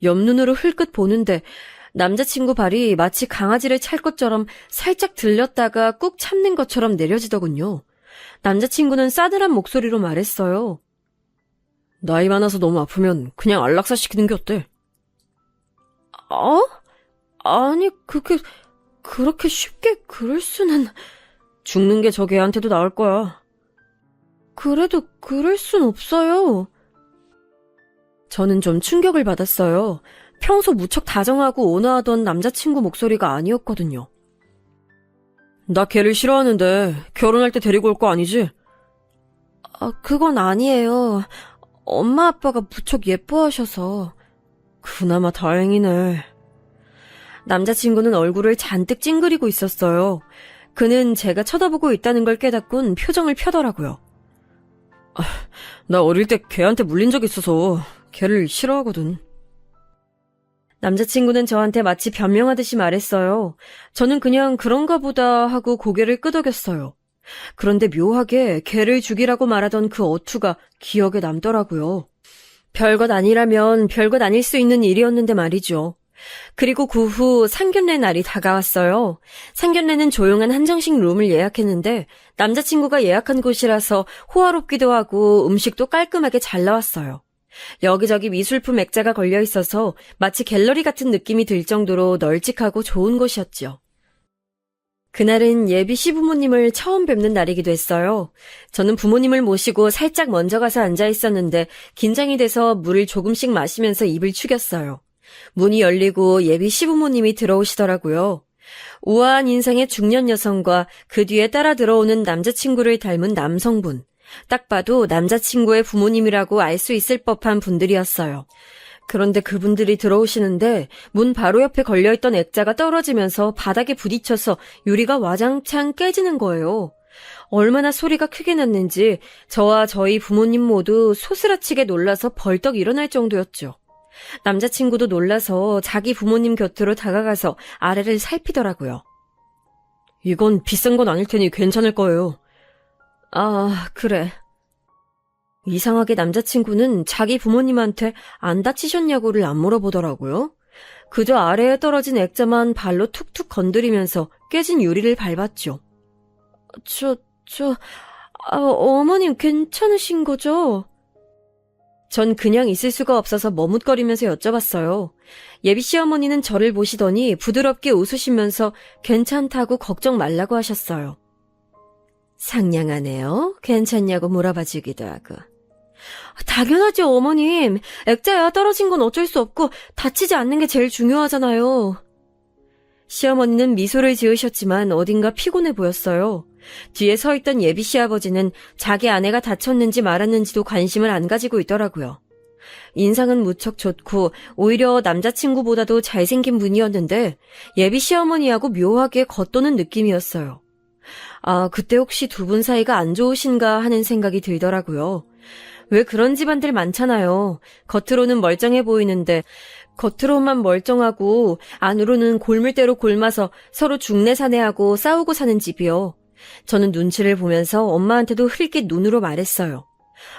옆눈으로 흘끗 보는데 남자친구 발이 마치 강아지를 찰 것처럼 살짝 들렸다가 꾹 참는 것처럼 내려지더군요. 남자친구는 싸늘한 목소리로 말했어요. 나이 많아서 너무 아프면 그냥 안락사 시키는 게 어때? 아니, 그렇게 쉽게 그럴 수는... 죽는 게 저 개한테도 나을 거야. 그래도 그럴 순 없어요. 저는 좀 충격을 받았어요. 평소 무척 다정하고 온화하던 남자친구 목소리가 아니었거든요. 나 걔를 싫어하는데 결혼할 때 데리고 올 거 아니지? 그건 아니에요. 엄마 아빠가 무척 예뻐하셔서. 그나마 다행이네. 남자친구는 얼굴을 잔뜩 찡그리고 있었어요. 그는 제가 쳐다보고 있다는 걸 깨닫곤 표정을 펴더라고요. 나 어릴 때 걔한테 물린 적 있어서 걔를 싫어하거든. 남자친구는 저한테 마치 변명하듯이 말했어요. 저는 그냥 그런가 보다 하고 고개를 끄덕였어요. 그런데 묘하게 걔를 죽이라고 말하던 그 어투가 기억에 남더라고요. 별것 아니라면 별것 아닐 수 있는 일이었는데 말이죠. 그리고 그 후 상견례 날이 다가왔어요. 상견례는 조용한 한정식 룸을 예약했는데 남자친구가 예약한 곳이라서 호화롭기도 하고 음식도 깔끔하게 잘 나왔어요. 여기저기 미술품 액자가 걸려 있어서 마치 갤러리 같은 느낌이 들 정도로 널찍하고 좋은 곳이었죠. 그날은 예비 시부모님을 처음 뵙는 날이기도 했어요. 저는 부모님을 모시고 살짝 먼저 가서 앉아 있었는데 긴장이 돼서 물을 조금씩 마시면서 입을 축였어요. 문이 열리고 예비 시부모님이 들어오시더라고요. 우아한 인상의 중년 여성과 그 뒤에 따라 들어오는 남자친구를 닮은 남성분. 딱 봐도 남자친구의 부모님이라고 알 수 있을 법한 분들이었어요. 그런데 그분들이 들어오시는데 문 바로 옆에 걸려있던 액자가 떨어지면서 바닥에 부딪혀서 유리가 와장창 깨지는 거예요. 얼마나 소리가 크게 났는지 저와 저희 부모님 모두 소스라치게 놀라서 벌떡 일어날 정도였죠. 남자친구도 놀라서 자기 부모님 곁으로 다가가서 아래를 살피더라고요. 이건 비싼 건 아닐 테니 괜찮을 거예요. 아, 그래. 이상하게 남자친구는 자기 부모님한테 안 다치셨냐고를 안 물어보더라고요. 그저 아래에 떨어진 액자만 발로 툭툭 건드리면서 깨진 유리를 밟았죠. 어머님 괜찮으신 거죠? 전 그냥 있을 수가 없어서 머뭇거리면서 여쭤봤어요. 예비 시어머니는 저를 보시더니 부드럽게 웃으시면서 괜찮다고 걱정 말라고 하셨어요. 상냥하네요. 괜찮냐고 물어봐 주기도 하고. 당연하죠, 어머님. 액자야 떨어진 건 어쩔 수 없고 다치지 않는 게 제일 중요하잖아요. 시어머니는 미소를 지으셨지만 어딘가 피곤해 보였어요. 뒤에 서 있던 예비 시아버지는 자기 아내가 다쳤는지 말았는지도 관심을 안 가지고 있더라고요. 인상은 무척 좋고 오히려 남자친구보다도 잘생긴 분이었는데 예비 시어머니하고 묘하게 겉도는 느낌이었어요. 아, 그때 혹시 두 분 사이가 안 좋으신가 하는 생각이 들더라고요. 왜 그런 집안들 많잖아요. 겉으로는 멀쩡해 보이는데 겉으로만 멀쩡하고 안으로는 골물대로 골마서 서로 중내사내하고 싸우고 사는 집이요. 저는 눈치를 보면서 엄마한테도 흘낏 눈으로 말했어요.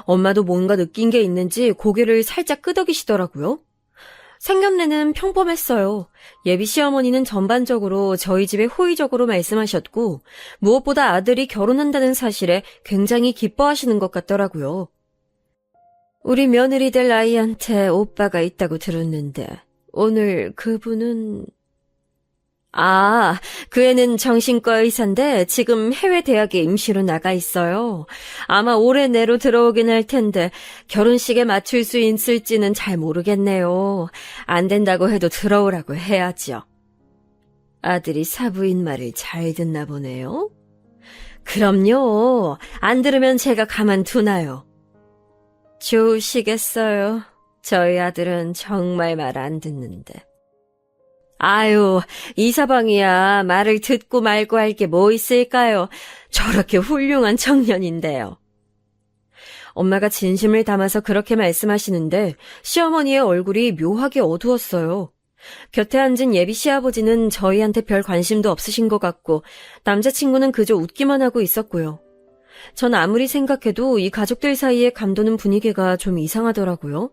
엄마도 뭔가 느낀 게 있는지 고개를 살짝 끄덕이시더라고요. 상견례는 평범했어요. 예비 시어머니는 전반적으로 저희 집에 호의적으로 말씀하셨고 무엇보다 아들이 결혼한다는 사실에 굉장히 기뻐하시는 것 같더라고요. 우리 며느리 될 아이한테 오빠가 있다고 들었는데 오늘 그분은... 아, 그 애는 정신과 의사인데 지금 해외 대학에 임시로 나가 있어요. 아마 올해 내로 들어오긴 할 텐데 결혼식에 맞출 수 있을지는 잘 모르겠네요. 안 된다고 해도 들어오라고 해야죠. 아들이 사부인 말을 잘 듣나 보네요. 그럼요. 안 들으면 제가 가만두나요. 좋으시겠어요. 저희 아들은 정말 말 안 듣는데. 아유, 이서방이야 말을 듣고 말고 할 게 뭐 있을까요? 저렇게 훌륭한 청년인데요. 엄마가 진심을 담아서 그렇게 말씀하시는데 시어머니의 얼굴이 묘하게 어두웠어요. 곁에 앉은 예비 시아버지는 저희한테 별 관심도 없으신 것 같고 남자친구는 그저 웃기만 하고 있었고요. 전 아무리 생각해도 이 가족들 사이에 감도는 분위기가 좀 이상하더라고요.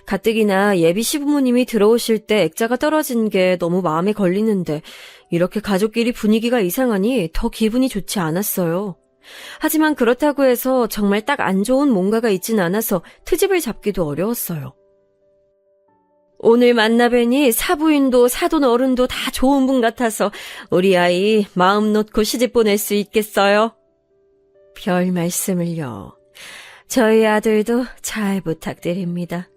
가뜩이나 예비 시부모님이 들어오실 때 액자가 떨어진 게 너무 마음에 걸리는데 이렇게 가족끼리 분위기가 이상하니 더 기분이 좋지 않았어요. 하지만 그렇다고 해서 정말 딱 안 좋은 뭔가가 있진 않아서 트집을 잡기도 어려웠어요. 오늘 만나뵈니 사부인도 사돈 어른도 다 좋은 분 같아서 우리 아이 마음 놓고 시집 보낼 수 있겠어요? 별 말씀을요. 저희 아들도 잘 부탁드립니다.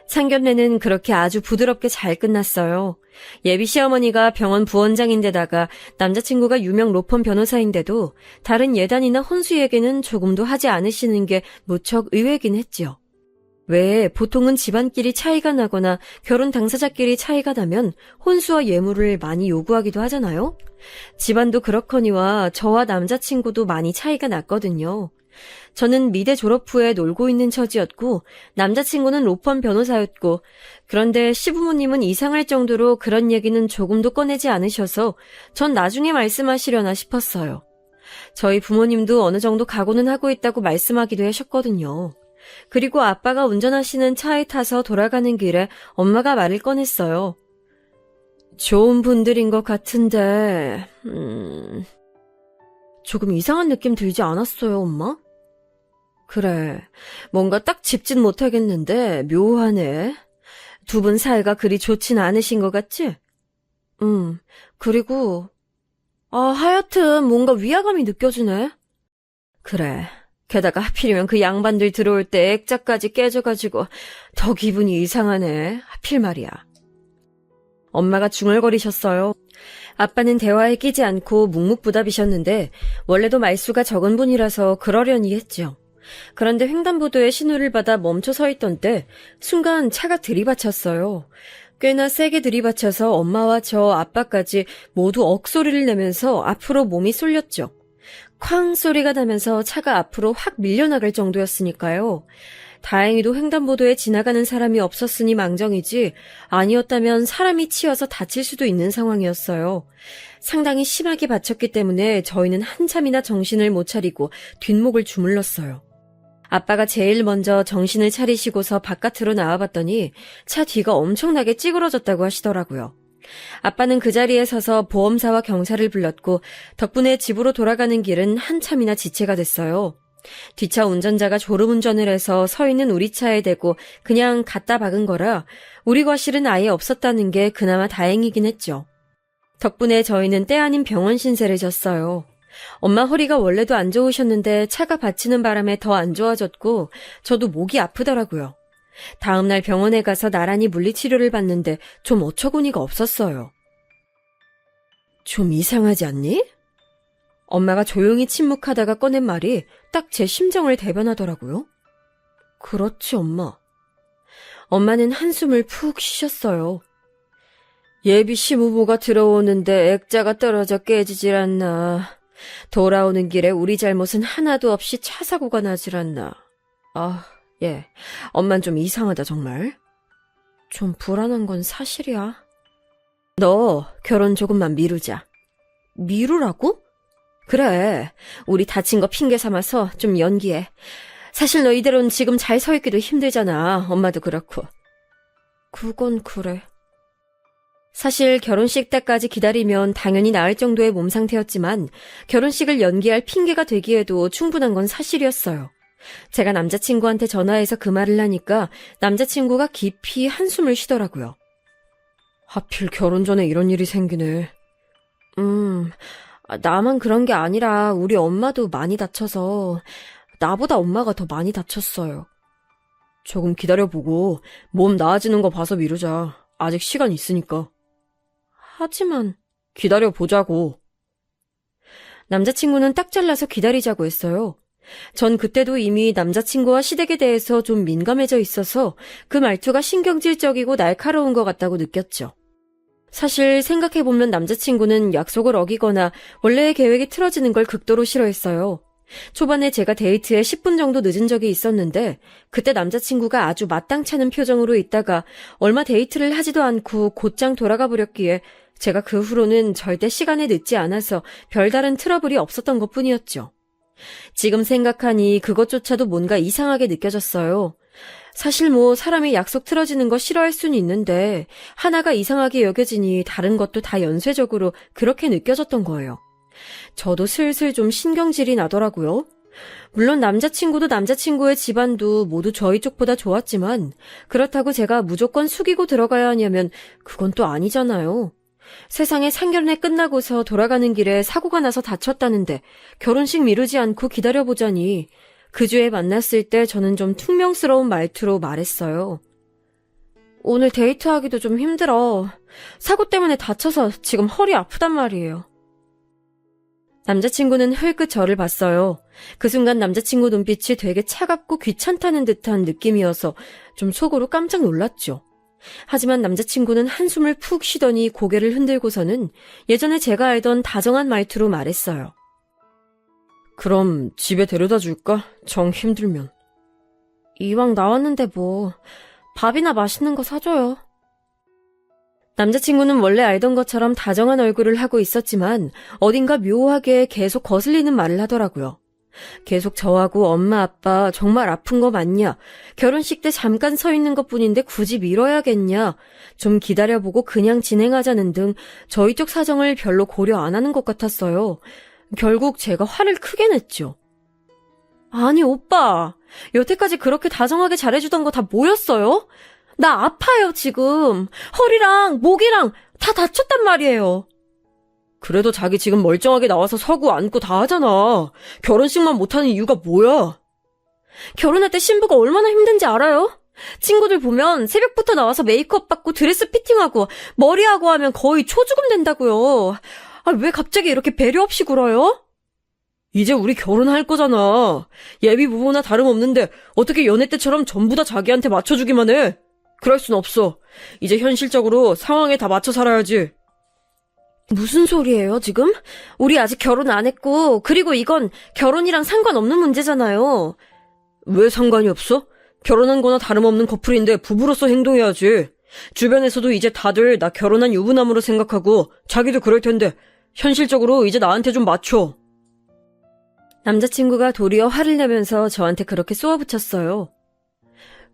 상견례는 그렇게 아주 부드럽게 잘 끝났어요. 예비 시어머니가 병원 부원장인데다가 남자친구가 유명 로펌 변호사인데도 다른 예단이나 혼수에게는 조금도 하지 않으시는 게 무척 의외긴 했지요. 왜 보통은 집안끼리 차이가 나거나 결혼 당사자끼리 차이가 나면 혼수와 예물을 많이 요구하기도 하잖아요. 집안도 그렇거니와 저와 남자친구도 많이 차이가 났거든요. 저는 미대 졸업 후에 놀고 있는 처지였고 남자친구는 로펌 변호사였고 그런데 시부모님은 이상할 정도로 그런 얘기는 조금도 꺼내지 않으셔서 전 나중에 말씀하시려나 싶었어요. 저희 부모님도 어느 정도 각오는 하고 있다고 말씀하기도 하셨거든요. 그리고 아빠가 운전하시는 차에 타서 돌아가는 길에 엄마가 말을 꺼냈어요. 좋은 분들인 것 같은데, 조금 이상한 느낌 들지 않았어요, 엄마? 그래, 뭔가 딱 짚진 못하겠는데 묘하네. 두 분 사이가 그리 좋진 않으신 것 같지? 그리고 하여튼 뭔가 위화감이 느껴지네. 그래, 게다가 하필이면 그 양반들 들어올 때 액자까지 깨져가지고 더 기분이 이상하네. 하필 말이야. 엄마가 중얼거리셨어요. 아빠는 대화에 끼지 않고 묵묵부답이셨는데 원래도 말수가 적은 분이라서 그러려니 했죠. 그런데 횡단보도에 신호를 받아 멈춰 서 있던 때 순간 차가 들이받쳤어요. 꽤나 세게 들이받쳐서 엄마와 저 아빠까지 모두 억소리를 내면서 앞으로 몸이 쏠렸죠. 쾅 소리가 나면서 차가 앞으로 확 밀려나갈 정도였으니까요. 다행히도 횡단보도에 지나가는 사람이 없었으니 망정이지 아니었다면 사람이 치여서 다칠 수도 있는 상황이었어요. 상당히 심하게 받쳤기 때문에 저희는 한참이나 정신을 못 차리고 뒷목을 주물렀어요. 아빠가 제일 먼저 정신을 차리시고서 바깥으로 나와봤더니 차 뒤가 엄청나게 찌그러졌다고 하시더라고요. 아빠는 그 자리에 서서 보험사와 경찰을 불렀고 덕분에 집으로 돌아가는 길은 한참이나 지체가 됐어요. 뒷차 운전자가 졸음운전을 해서 서 있는 우리 차에 대고 그냥 갖다 박은 거라 우리 과실은 아예 없었다는 게 그나마 다행이긴 했죠. 덕분에 저희는 때 아닌 병원 신세를 졌어요. 엄마 허리가 원래도 안 좋으셨는데 차가 받치는 바람에 더 안 좋아졌고 저도 목이 아프더라고요. 다음날 병원에 가서 나란히 물리치료를 받는데 좀 어처구니가 없었어요. 좀 이상하지 않니? 엄마가 조용히 침묵하다가 꺼낸 말이 딱 제 심정을 대변하더라고요. 그렇지, 엄마. 엄마는 한숨을 푹 쉬셨어요. 예비 시부모가 들어오는데 액자가 떨어져 깨지질 않나. 돌아오는 길에 우리 잘못은 하나도 없이 차 사고가 나질 않나. 예. 엄만 좀 이상하다, 정말. 좀 불안한 건 사실이야. 너 결혼 조금만 미루자. 미루라고? 그래. 우리 다친 거 핑계 삼아서 좀 연기해. 사실 너 이대로는 지금 잘 서 있기도 힘들잖아. 엄마도 그렇고. 그건 그래. 사실 결혼식 때까지 기다리면 당연히 나을 정도의 몸 상태였지만 결혼식을 연기할 핑계가 되기에도 충분한 건 사실이었어요. 제가 남자친구한테 전화해서 그 말을 하니까 남자친구가 깊이 한숨을 쉬더라고요. 하필 결혼 전에 이런 일이 생기네. 나만 그런 게 아니라 우리 엄마도 많이 다쳐서 나보다 엄마가 더 많이 다쳤어요. 조금 기다려보고 몸 나아지는 거 봐서 미루자. 아직 시간 있으니까. 하지만 기다려보자고. 남자친구는 딱 잘라서 기다리자고 했어요. 전 그때도 이미 남자친구와 시댁에 대해서 좀 민감해져 있어서 그 말투가 신경질적이고 날카로운 것 같다고 느꼈죠. 사실 생각해보면 남자친구는 약속을 어기거나 원래의 계획이 틀어지는 걸 극도로 싫어했어요. 초반에 제가 데이트에 10분 정도 늦은 적이 있었는데 그때 남자친구가 아주 마땅치 않은 표정으로 있다가 얼마 데이트를 하지도 않고 곧장 돌아가 버렸기에 제가 그 후로는 절대 시간에 늦지 않아서 별다른 트러블이 없었던 것뿐이었죠. 지금 생각하니 그것조차도 뭔가 이상하게 느껴졌어요. 사실 사람이 약속 틀어지는 거 싫어할 수는 있는데 하나가 이상하게 여겨지니 다른 것도 다 연쇄적으로 그렇게 느껴졌던 거예요. 저도 슬슬 좀 신경질이 나더라고요. 물론 남자친구도 남자친구의 집안도 모두 저희 쪽보다 좋았지만 그렇다고 제가 무조건 숙이고 들어가야 하냐면 그건 또 아니잖아요. 세상에 상견례 끝나고서 돌아가는 길에 사고가 나서 다쳤다는데 결혼식 미루지 않고 기다려보자니 그 주에 만났을 때 저는 좀 퉁명스러운 말투로 말했어요. 오늘 데이트하기도 좀 힘들어. 사고 때문에 다쳐서 지금 허리 아프단 말이에요. 남자친구는 흘끗 저를 봤어요. 그 순간 남자친구 눈빛이 되게 차갑고 귀찮다는 듯한 느낌이어서 좀 속으로 깜짝 놀랐죠. 하지만 남자친구는 한숨을 푹 쉬더니 고개를 흔들고서는 예전에 제가 알던 다정한 말투로 말했어요. 그럼 집에 데려다 줄까? 정 힘들면. 이왕 나왔는데 밥이나 맛있는 거 사줘요. 남자친구는 원래 알던 것처럼 다정한 얼굴을 하고 있었지만 어딘가 묘하게 계속 거슬리는 말을 하더라고요. 계속 저하고 엄마 아빠 정말 아픈 거 맞냐? 결혼식 때 잠깐 서 있는 것뿐인데 굳이 미뤄야겠냐? 좀 기다려보고 그냥 진행하자는 등 저희 쪽 사정을 별로 고려 안 하는 것 같았어요. 결국 제가 화를 크게 냈죠. 아니 오빠, 여태까지 그렇게 다정하게 잘해주던 거 다 뭐였어요? 나 아파요 지금. 허리랑 목이랑 다 다쳤단 말이에요. 그래도 자기 지금 멀쩡하게 나와서 서고 앉고 다 하잖아. 결혼식만 못하는 이유가 뭐야? 결혼할 때 신부가 얼마나 힘든지 알아요? 친구들 보면 새벽부터 나와서 메이크업 받고 드레스 피팅하고 머리하고 하면 거의 초죽음 된다고요. 아, 왜 갑자기 이렇게 배려 없이 굴어요? 이제 우리 결혼할 거잖아. 예비 부부나 다름없는데 어떻게 연애 때처럼 전부 다 자기한테 맞춰주기만 해? 그럴 순 없어. 이제 현실적으로 상황에 다 맞춰 살아야지. 무슨 소리예요, 지금? 우리 아직 결혼 안 했고, 그리고 이건 결혼이랑 상관없는 문제잖아요. 왜 상관이 없어? 결혼한 거나 다름없는 커플인데 부부로서 행동해야지. 주변에서도 이제 다들 나 결혼한 유부남으로 생각하고 자기도 그럴 텐데 현실적으로 이제 나한테 좀 맞춰. 남자친구가 도리어 화를 내면서 저한테 그렇게 쏘아붙였어요.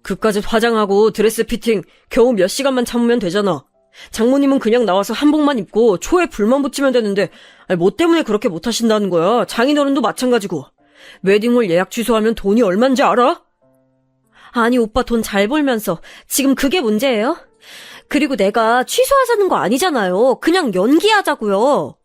그까짓 화장하고 드레스 피팅 겨우 몇 시간만 참으면 되잖아. 장모님은 그냥 나와서 한복만 입고 초에 불만 붙이면 되는데 뭐 때문에 그렇게 못하신다는 거야. 장인어른도 마찬가지고. 웨딩홀 예약 취소하면 돈이 얼만지 알아? 아니 오빠 돈 잘 벌면서 지금 그게 문제예요? 그리고 내가 취소하자는 거 아니잖아요. 그냥 연기하자고요.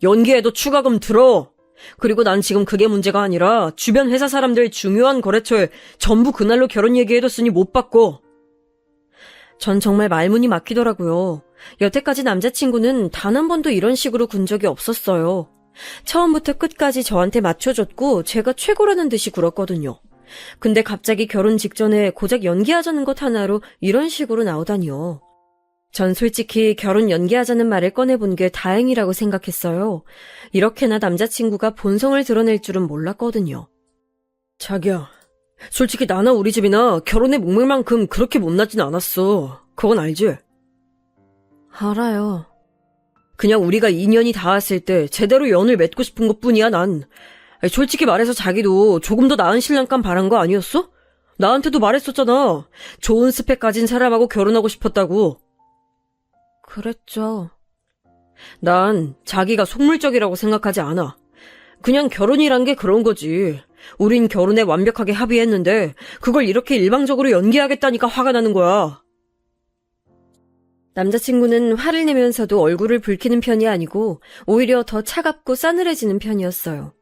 연기해도 추가금 들어. 그리고 난 지금 그게 문제가 아니라 주변 회사 사람들 중요한 거래처에 전부 그날로 결혼 얘기해뒀으니 못 받고. 전 정말 말문이 막히더라고요. 여태까지 남자친구는 단 한 번도 이런 식으로 군 적이 없었어요. 처음부터 끝까지 저한테 맞춰줬고 제가 최고라는 듯이 굴었거든요. 근데 갑자기 결혼 직전에 고작 연기하자는 것 하나로 이런 식으로 나오다니요. 전 솔직히 결혼 연기하자는 말을 꺼내본 게 다행이라고 생각했어요. 이렇게나 남자친구가 본성을 드러낼 줄은 몰랐거든요. 자기야, 솔직히 나나 우리 집이나 결혼의 목매만큼 그렇게 못나진 않았어. 그건 알지? 알아요. 그냥 우리가 인연이 닿았을 때 제대로 연을 맺고 싶은 것뿐이야, 난. 솔직히 말해서 자기도 조금 더 나은 신랑감 바란 거 아니었어? 나한테도 말했었잖아. 좋은 스펙 가진 사람하고 결혼하고 싶었다고. 그랬죠. 난 자기가 속물적이라고 생각하지 않아. 그냥 결혼이란 게 그런 거지. 우린 결혼에 완벽하게 합의했는데 그걸 이렇게 일방적으로 연기하겠다니까 화가 나는 거야. 남자친구는 화를 내면서도 얼굴을 붉히는 편이 아니고 오히려 더 차갑고 싸늘해지는 편이었어요.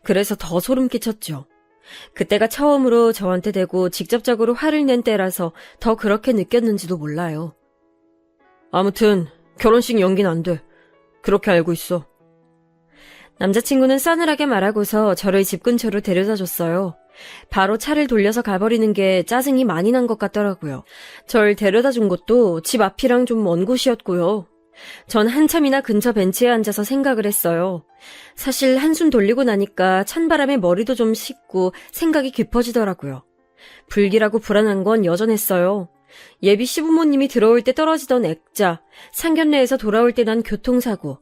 그래서 더 소름 끼쳤죠. 그때가 처음으로 저한테 대고 직접적으로 화를 낸 때라서 더 그렇게 느꼈는지도 몰라요. 아무튼 결혼식 연기는 안 돼. 그렇게 알고 있어. 남자친구는 싸늘하게 말하고서 저를 집 근처로 데려다줬어요. 바로 차를 돌려서 가버리는 게 짜증이 많이 난 것 같더라고요. 절 데려다준 곳도 집 앞이랑 좀 먼 곳이었고요. 전 한참이나 근처 벤치에 앉아서 생각을 했어요. 사실 한숨 돌리고 나니까 찬바람에 머리도 좀 식고 생각이 깊어지더라고요. 불길하고 불안한 건 여전했어요. 예비 시부모님이 들어올 때 떨어지던 액자, 상견례에서 돌아올 때 난 교통사고,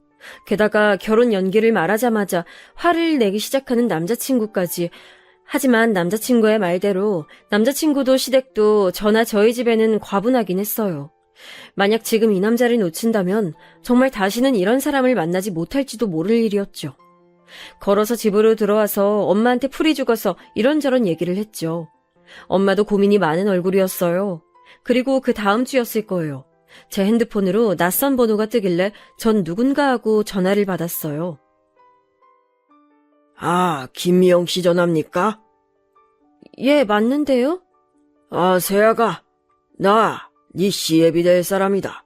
게다가 결혼 연기를 말하자마자 화를 내기 시작하는 남자친구까지. 하지만 남자친구의 말대로 남자친구도 시댁도 저나 저희 집에는 과분하긴 했어요. 만약 지금 이 남자를 놓친다면 정말 다시는 이런 사람을 만나지 못할지도 모를 일이었죠. 걸어서 집으로 들어와서 엄마한테 풀이 죽어서 이런저런 얘기를 했죠. 엄마도 고민이 많은 얼굴이었어요. 그리고 그 다음 주였을 거예요. 제 핸드폰으로 낯선 번호가 뜨길래 전 누군가 하고 전화를 받았어요. 아, 김미영 씨 전화입니까? 예, 맞는데요? 아, 세아가, 네 시애비 될 사람이다.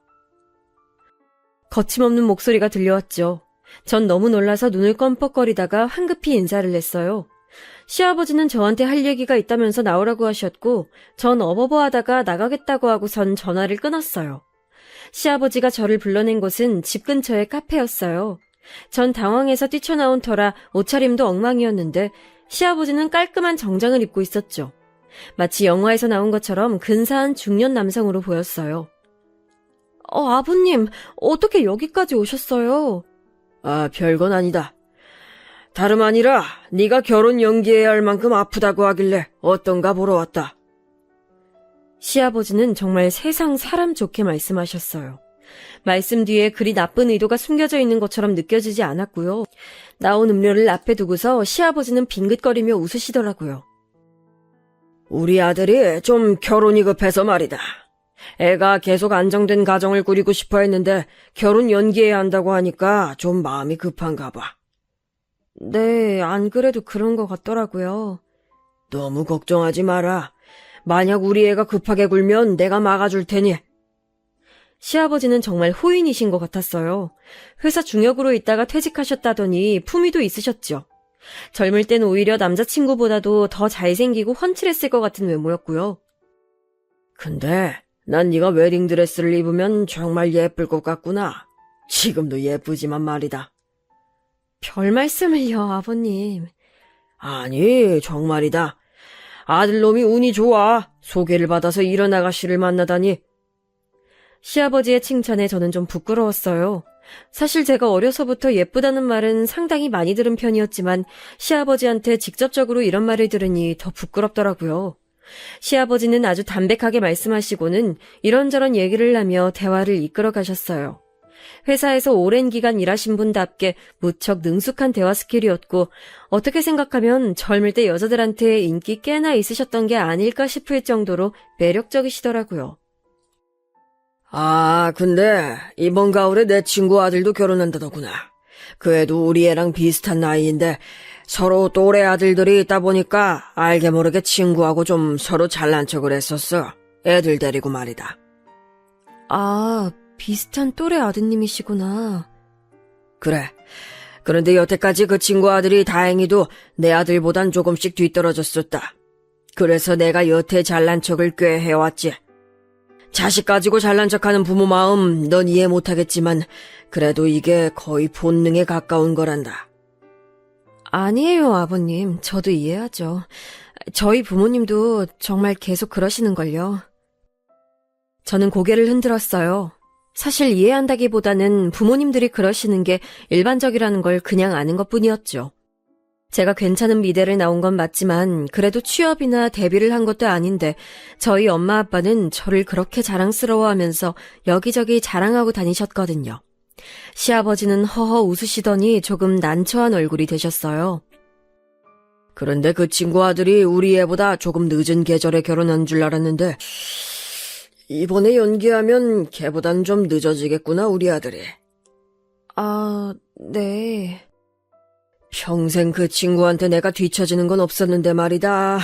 거침없는 목소리가 들려왔죠. 전 너무 놀라서 눈을 껌뻑거리다가 황급히 인사를 했어요. 시아버지는 저한테 할 얘기가 있다면서 나오라고 하셨고 전 어버버하다가 나가겠다고 하고선 전화를 끊었어요. 시아버지가 저를 불러낸 곳은 집 근처의 카페였어요. 전 당황해서 뛰쳐나온 터라 옷차림도 엉망이었는데 시아버지는 깔끔한 정장을 입고 있었죠. 마치 영화에서 나온 것처럼 근사한 중년 남성으로 보였어요. 아버님, 어떻게 여기까지 오셨어요? 아, 별건 아니다. 다름 아니라 네가 결혼 연기해야 할 만큼 아프다고 하길래 어떤가 보러 왔다. 시아버지는 정말 세상 사람 좋게 말씀하셨어요. 말씀 뒤에 그리 나쁜 의도가 숨겨져 있는 것처럼 느껴지지 않았고요. 나온 음료를 앞에 두고서 시아버지는 빙긋거리며 웃으시더라고요. 우리 아들이 좀 결혼이 급해서 말이다. 애가 계속 안정된 가정을 꾸리고 싶어 했는데 결혼 연기해야 한다고 하니까 좀 마음이 급한가 봐. 네, 안 그래도 그런 것 같더라고요. 너무 걱정하지 마라. 만약 우리 애가 급하게 굴면 내가 막아줄 테니. 시아버지는 정말 호인이신 것 같았어요. 회사 중역으로 있다가 퇴직하셨다더니 품위도 있으셨죠. 젊을 땐 오히려 남자친구보다도 더 잘생기고 훤칠했을 것 같은 외모였고요. 근데 난 네가 웨딩드레스를 입으면 정말 예쁠 것 같구나. 지금도 예쁘지만 말이다. 별 말씀을요, 아버님. 아니, 정말이다. 아들놈이 운이 좋아. 소개를 받아서 이런 아가씨를 만나다니. 시아버지의 칭찬에 저는 좀 부끄러웠어요. 사실 제가 어려서부터 예쁘다는 말은 상당히 많이 들은 편이었지만 시아버지한테 직접적으로 이런 말을 들으니 더 부끄럽더라고요. 시아버지는 아주 담백하게 말씀하시고는 이런저런 얘기를 하며 대화를 이끌어 가셨어요. 회사에서 오랜 기간 일하신 분답게 무척 능숙한 대화 스킬이었고 어떻게 생각하면 젊을 때 여자들한테 인기 꽤나 있으셨던 게 아닐까 싶을 정도로 매력적이시더라고요. 아, 근데 이번 가을에 내 친구 아들도 결혼한다더구나. 그 애도 우리 애랑 비슷한 나이인데 서로 또래 아들들이 있다 보니까 알게 모르게 친구하고 좀 서로 잘난 척을 했었어. 애들 데리고 말이다. 아, 비슷한 또래 아드님이시구나. 그래. 그런데 여태까지 그 친구 아들이 다행히도 내 아들보단 조금씩 뒤떨어졌었다. 그래서 내가 여태 잘난 척을 꽤 해왔지. 자식 가지고 잘난 척하는 부모 마음 넌 이해 못하겠지만 그래도 이게 거의 본능에 가까운 거란다. 아니에요, 아버님. 저도 이해하죠. 저희 부모님도 정말 계속 그러시는걸요. 저는 고개를 흔들었어요. 사실 이해한다기보다는 부모님들이 그러시는 게 일반적이라는 걸 그냥 아는 것뿐이었죠. 제가 괜찮은 미대를 나온 건 맞지만 그래도 취업이나 데뷔를 한 것도 아닌데 저희 엄마 아빠는 저를 그렇게 자랑스러워하면서 여기저기 자랑하고 다니셨거든요. 시아버지는 허허 웃으시더니 조금 난처한 얼굴이 되셨어요. 그런데 그 친구 아들이 우리 애보다 조금 늦은 계절에 결혼한 줄 알았는데 이번에 연기하면 걔보단 좀 늦어지겠구나 우리 아들이. 아, 네. 평생 그 친구한테 내가 뒤처지는 건 없었는데 말이다.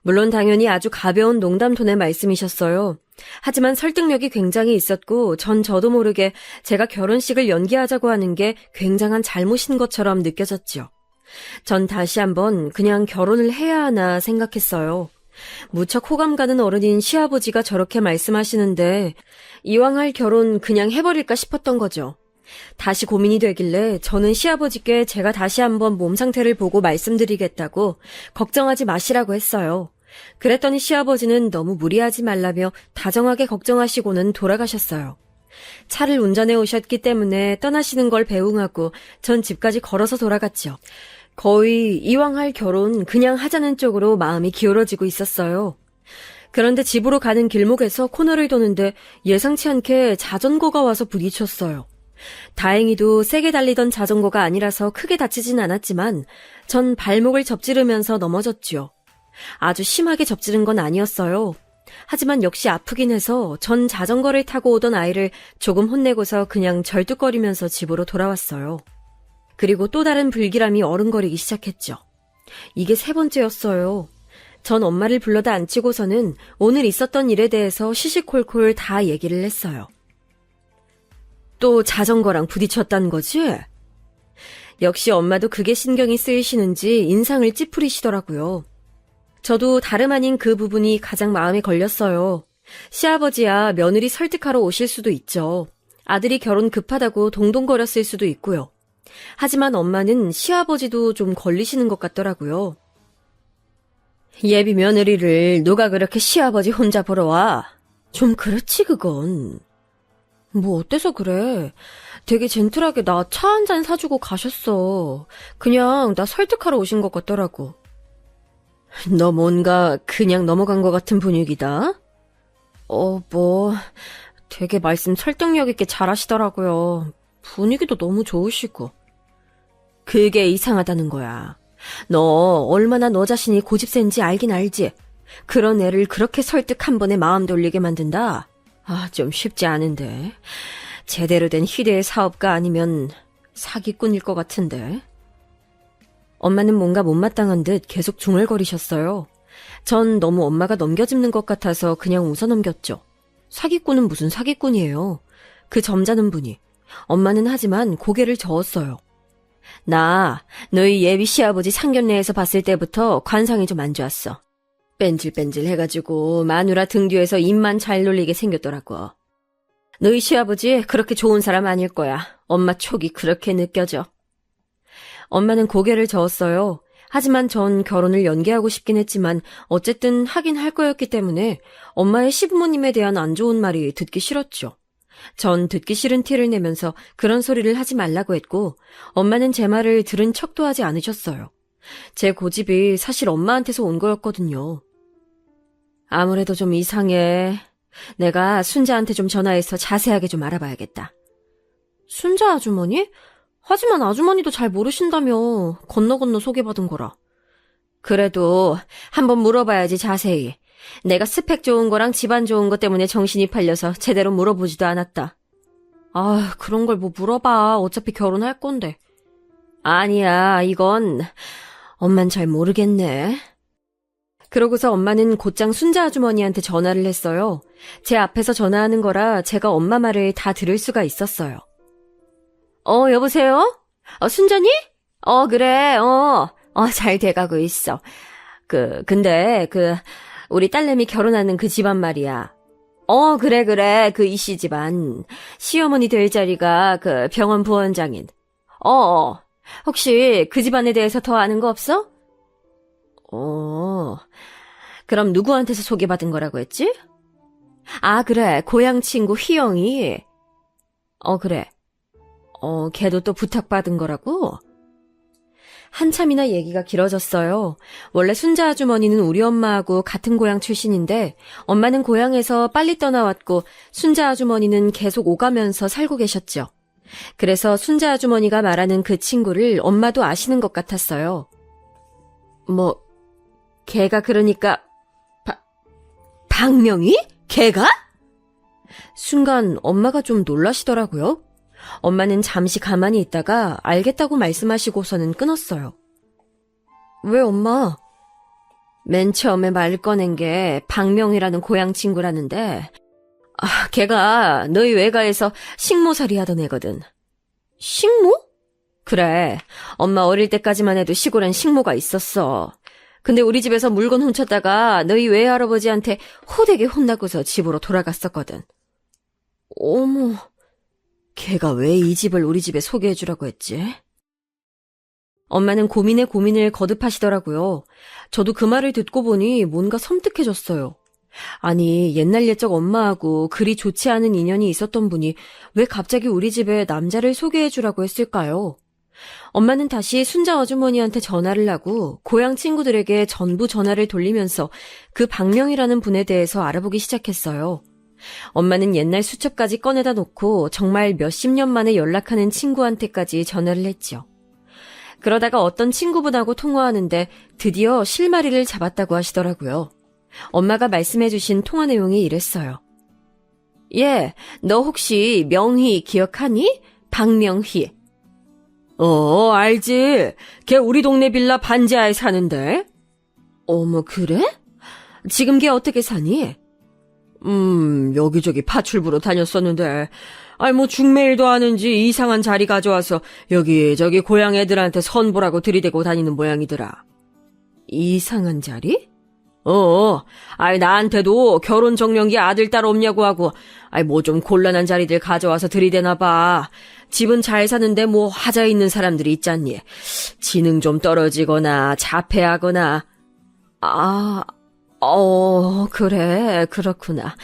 물론 당연히 아주 가벼운 농담 톤의 말씀이셨어요. 하지만 설득력이 굉장히 있었고 저도 모르게 제가 결혼식을 연기하자고 하는 게 굉장한 잘못인 것처럼 느껴졌죠. 전 다시 한번 그냥 결혼을 해야 하나 생각했어요. 무척 호감 가는 어른인 시아버지가 저렇게 말씀하시는데 이왕 할 결혼 그냥 해버릴까 싶었던 거죠. 다시 고민이 되길래 저는 시아버지께 제가 다시 한번 몸 상태를 보고 말씀드리겠다고 걱정하지 마시라고 했어요. 그랬더니 시아버지는 너무 무리하지 말라며 다정하게 걱정하시고는 돌아가셨어요. 차를 운전해 오셨기 때문에 떠나시는 걸 배웅하고 전 집까지 걸어서 돌아갔죠. 거의 이왕 할 결혼 그냥 하자는 쪽으로 마음이 기울어지고 있었어요. 그런데 집으로 가는 길목에서 코너를 도는데 예상치 않게 자전거가 와서 부딪혔어요. 다행히도 세게 달리던 자전거가 아니라서 크게 다치진 않았지만 전 발목을 접지르면서 넘어졌죠. 아주 심하게 접지른 건 아니었어요. 하지만 역시 아프긴 해서 전 자전거를 타고 오던 아이를 조금 혼내고서 그냥 절뚝거리면서 집으로 돌아왔어요. 그리고 또 다른 불길함이 어른거리기 시작했죠. 이게 세 번째였어요. 전 엄마를 불러다 앉히고서는 오늘 있었던 일에 대해서 시시콜콜 다 얘기를 했어요. 또 자전거랑 부딪혔다는 거지? 역시 엄마도 그게 신경이 쓰이시는지 인상을 찌푸리시더라고요. 저도 다름 아닌 그 부분이 가장 마음에 걸렸어요. 시아버지야 며느리 설득하러 오실 수도 있죠. 아들이 결혼 급하다고 동동거렸을 수도 있고요. 하지만 엄마는 시아버지도 좀 걸리시는 것 같더라고요. 예비 며느리를 누가 그렇게 시아버지 혼자 보러 와? 좀 그렇지 그건. 뭐 어때서 그래? 되게 젠틀하게 나 차 한 잔 사주고 가셨어. 그냥 나 설득하러 오신 것 같더라고. 너 뭔가 그냥 넘어간 것 같은 분위기다? 뭐 되게 말씀 설득력 있게 잘하시더라고요. 분위기도 너무 좋으시고. 그게 이상하다는 거야. 너 얼마나 너 자신이 고집센지 알긴 알지? 그런 애를 그렇게 설득 한 번에 마음 돌리게 만든다? 좀 쉽지 않은데. 제대로 된 희대의 사업가 아니면 사기꾼일 것 같은데. 엄마는 뭔가 못마땅한 듯 계속 중얼거리셨어요. 전 너무 엄마가 넘겨짚는 것 같아서 그냥 웃어넘겼죠. 사기꾼은 무슨 사기꾼이에요. 그 점잖은 분이. 엄마는 하지만 고개를 저었어요. 나 너희 예비 시아버지 상견례에서 봤을 때부터 관상이 좀 안 좋았어. 뺀질뺀질 해가지고 마누라 등 뒤에서 입만 잘 놀리게 생겼더라고. 너희 시아버지 그렇게 좋은 사람 아닐 거야. 엄마 촉이 그렇게 느껴져. 엄마는 고개를 저었어요. 하지만 전 결혼을 연기하고 싶긴 했지만 어쨌든 하긴 할 거였기 때문에 엄마의 시부모님에 대한 안 좋은 말이 듣기 싫었죠. 전 듣기 싫은 티를 내면서 그런 소리를 하지 말라고 했고 엄마는 제 말을 들은 척도 하지 않으셨어요. 제 고집이 사실 엄마한테서 온 거였거든요. 아무래도 좀 이상해. 내가 순자한테 좀 전화해서 자세하게 좀 알아봐야겠다. 순자 아주머니? 하지만 아주머니도 잘 모르신다며. 건너 소개받은 거라. 그래도 한번 물어봐야지 자세히. 내가 스펙 좋은 거랑 집안 좋은 것 때문에 정신이 팔려서 제대로 물어보지도 않았다. 그런 걸 뭐 물어봐. 어차피 결혼할 건데. 아니야, 이건 엄만 잘 모르겠네. 그러고서 엄마는 곧장 순자 아주머니한테 전화를 했어요. 제 앞에서 전화하는 거라 제가 엄마 말을 다 들을 수가 있었어요. 여보세요? 순자니? 그래, 잘 돼가고 있어. 근데, 우리 딸내미 결혼하는 그 집안 말이야. 그래, 그 이씨 집안. 시어머니 될 자리가 그 병원 부원장인. 혹시 그 집안에 대해서 더 아는 거 없어? 그럼 누구한테서 소개받은 거라고 했지? 그래, 고향 친구 희영이. 그래. 걔도 또 부탁받은 거라고? 한참이나 얘기가 길어졌어요. 원래 순자 아주머니는 우리 엄마하고 같은 고향 출신인데 엄마는 고향에서 빨리 떠나왔고 순자 아주머니는 계속 오가면서 살고 계셨죠. 그래서 순자 아주머니가 말하는 그 친구를 엄마도 아시는 것 같았어요. 걔가 그러니까 박명희? 걔가? 순간 엄마가 좀 놀라시더라고요. 엄마는 잠시 가만히 있다가 알겠다고 말씀하시고서는 끊었어요. 왜 엄마? 맨 처음에 말 꺼낸 게 박명희라는 고향 친구라는데 걔가 너희 외가에서 식모살이 하던 애거든. 식모? 그래, 엄마 어릴 때까지만 해도 시골엔 식모가 있었어. 근데 우리 집에서 물건 훔쳤다가 너희 외할아버지한테 호되게 혼나고서 집으로 돌아갔었거든. 어머... 걔가 왜 이 집을 우리 집에 소개해주라고 했지? 엄마는 고민에 고민을 거듭하시더라고요. 저도 그 말을 듣고 보니 뭔가 섬뜩해졌어요. 아니, 옛날 옛적 엄마하고 그리 좋지 않은 인연이 있었던 분이 왜 갑자기 우리 집에 남자를 소개해주라고 했을까요? 엄마는 다시 순자 아주머니한테 전화를 하고 고향 친구들에게 전부 전화를 돌리면서 그 박명이라는 분에 대해서 알아보기 시작했어요. 엄마는 옛날 수첩까지 꺼내다 놓고 정말 몇십 년 만에 연락하는 친구한테까지 전화를 했죠. 그러다가 어떤 친구분하고 통화하는데 드디어 실마리를 잡았다고 하시더라고요. 엄마가 말씀해주신 통화 내용이 이랬어요. 너 혹시 명희 기억하니? 박명희. 알지. 걔 우리 동네 빌라 반지하에 사는데. 어머, 그래? 지금 걔 어떻게 사니? 여기저기 파출부로 다녔었는데, 중매일도 하는지 이상한 자리 가져와서 여기저기 고향 애들한테 선보라고 들이대고 다니는 모양이더라. 이상한 자리? 나한테도 결혼 정년기 아들 딸 없냐고 하고, 좀 곤란한 자리들 가져와서 들이대나봐. 집은 잘 사는데 하자 있는 사람들이 있잖니. 지능 좀 떨어지거나 자폐하거나. 그래, 그렇구나.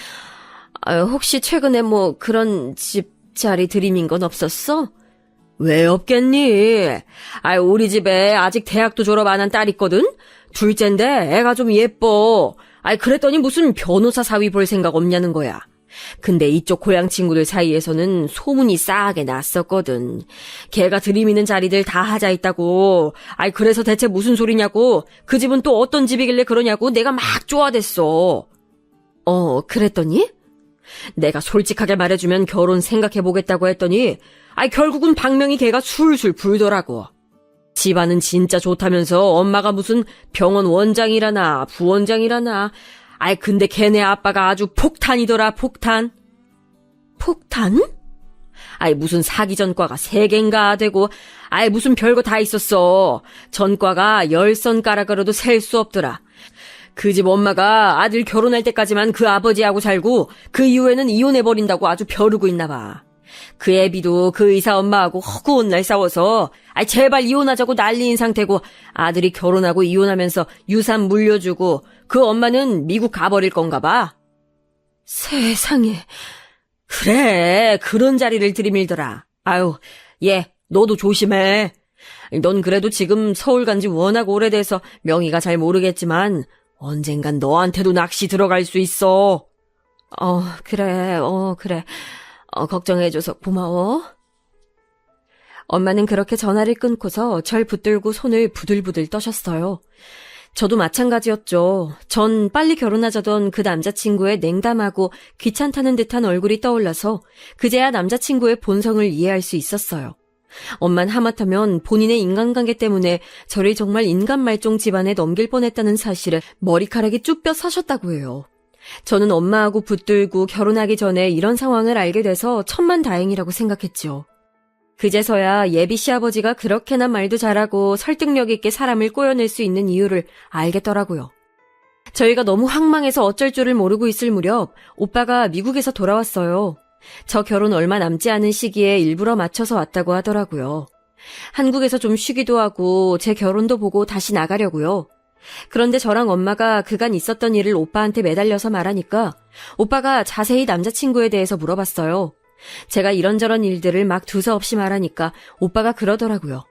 혹시 최근에 뭐 그런 집 자리 들이민 건 없었어? 왜 없겠니? 우리 집에 아직 대학도 졸업 안 한 딸 있거든? 둘째인데 애가 좀 예뻐. 그랬더니 무슨 변호사 사위 볼 생각 없냐는 거야. 근데 이쪽 고향 친구들 사이에서는 소문이 싸하게 났었거든. 걔가 들이미는 자리들 다 하자 있다고. 그래서 대체 무슨 소리냐고. 그 집은 또 어떤 집이길래 그러냐고 내가 막 쪼아댔어. 그랬더니? 내가 솔직하게 말해주면 결혼 생각해보겠다고 했더니 결국은 박명희 걔가 술술 불더라고. 집안은 진짜 좋다면서 엄마가 무슨 병원 원장이라나 부원장이라나. 근데 걔네 아빠가 아주 폭탄이더라, 폭탄. 폭탄? 무슨 사기 전과가 3개인가 되고 무슨 별거 다 있었어. 전과가 10손가락으로도 셀 수 없더라. 그 집 엄마가 아들 결혼할 때까지만 그 아버지하고 살고 그 이후에는 이혼해버린다고 아주 벼르고 있나 봐. 그 애비도 그 의사 엄마하고 허구한 날 싸워서 제발 이혼하자고 난리인 상태고 아들이 결혼하고 이혼하면서 유산 물려주고 그 엄마는 미국 가버릴 건가 봐. 세상에. 그래, 그런 자리를 들이밀더라. 얘, 너도 조심해. 넌 그래도 지금 서울 간지 워낙 오래돼서 명의가 잘 모르겠지만 언젠간 너한테도 낚시 들어갈 수 있어. 그래. 걱정해줘서 고마워. 엄마는 그렇게 전화를 끊고서 절 붙들고 손을 부들부들 떠셨어요. 저도 마찬가지였죠. 전 빨리 결혼하자던 그 남자친구의 냉담하고 귀찮다는 듯한 얼굴이 떠올라서 그제야 남자친구의 본성을 이해할 수 있었어요. 엄만 하마터면 본인의 인간관계 때문에 저를 정말 인간말종 집안에 넘길 뻔했다는 사실에 머리카락이 쭉 뼈 서셨다고 해요. 저는 엄마하고 붙들고 결혼하기 전에 이런 상황을 알게 돼서 천만다행이라고 생각했죠. 그제서야 예비 시아버지가 그렇게나 말도 잘하고 설득력 있게 사람을 꼬여낼 수 있는 이유를 알겠더라고요. 저희가 너무 황망해서 어쩔 줄을 모르고 있을 무렵 오빠가 미국에서 돌아왔어요. 저 결혼 얼마 남지 않은 시기에 일부러 맞춰서 왔다고 하더라고요. 한국에서 좀 쉬기도 하고 제 결혼도 보고 다시 나가려고요. 그런데 저랑 엄마가 그간 있었던 일을 오빠한테 매달려서 말하니까 오빠가 자세히 남자친구에 대해서 물어봤어요. 제가 이런저런 일들을 막 두서없이 말하니까 오빠가 그러더라고요.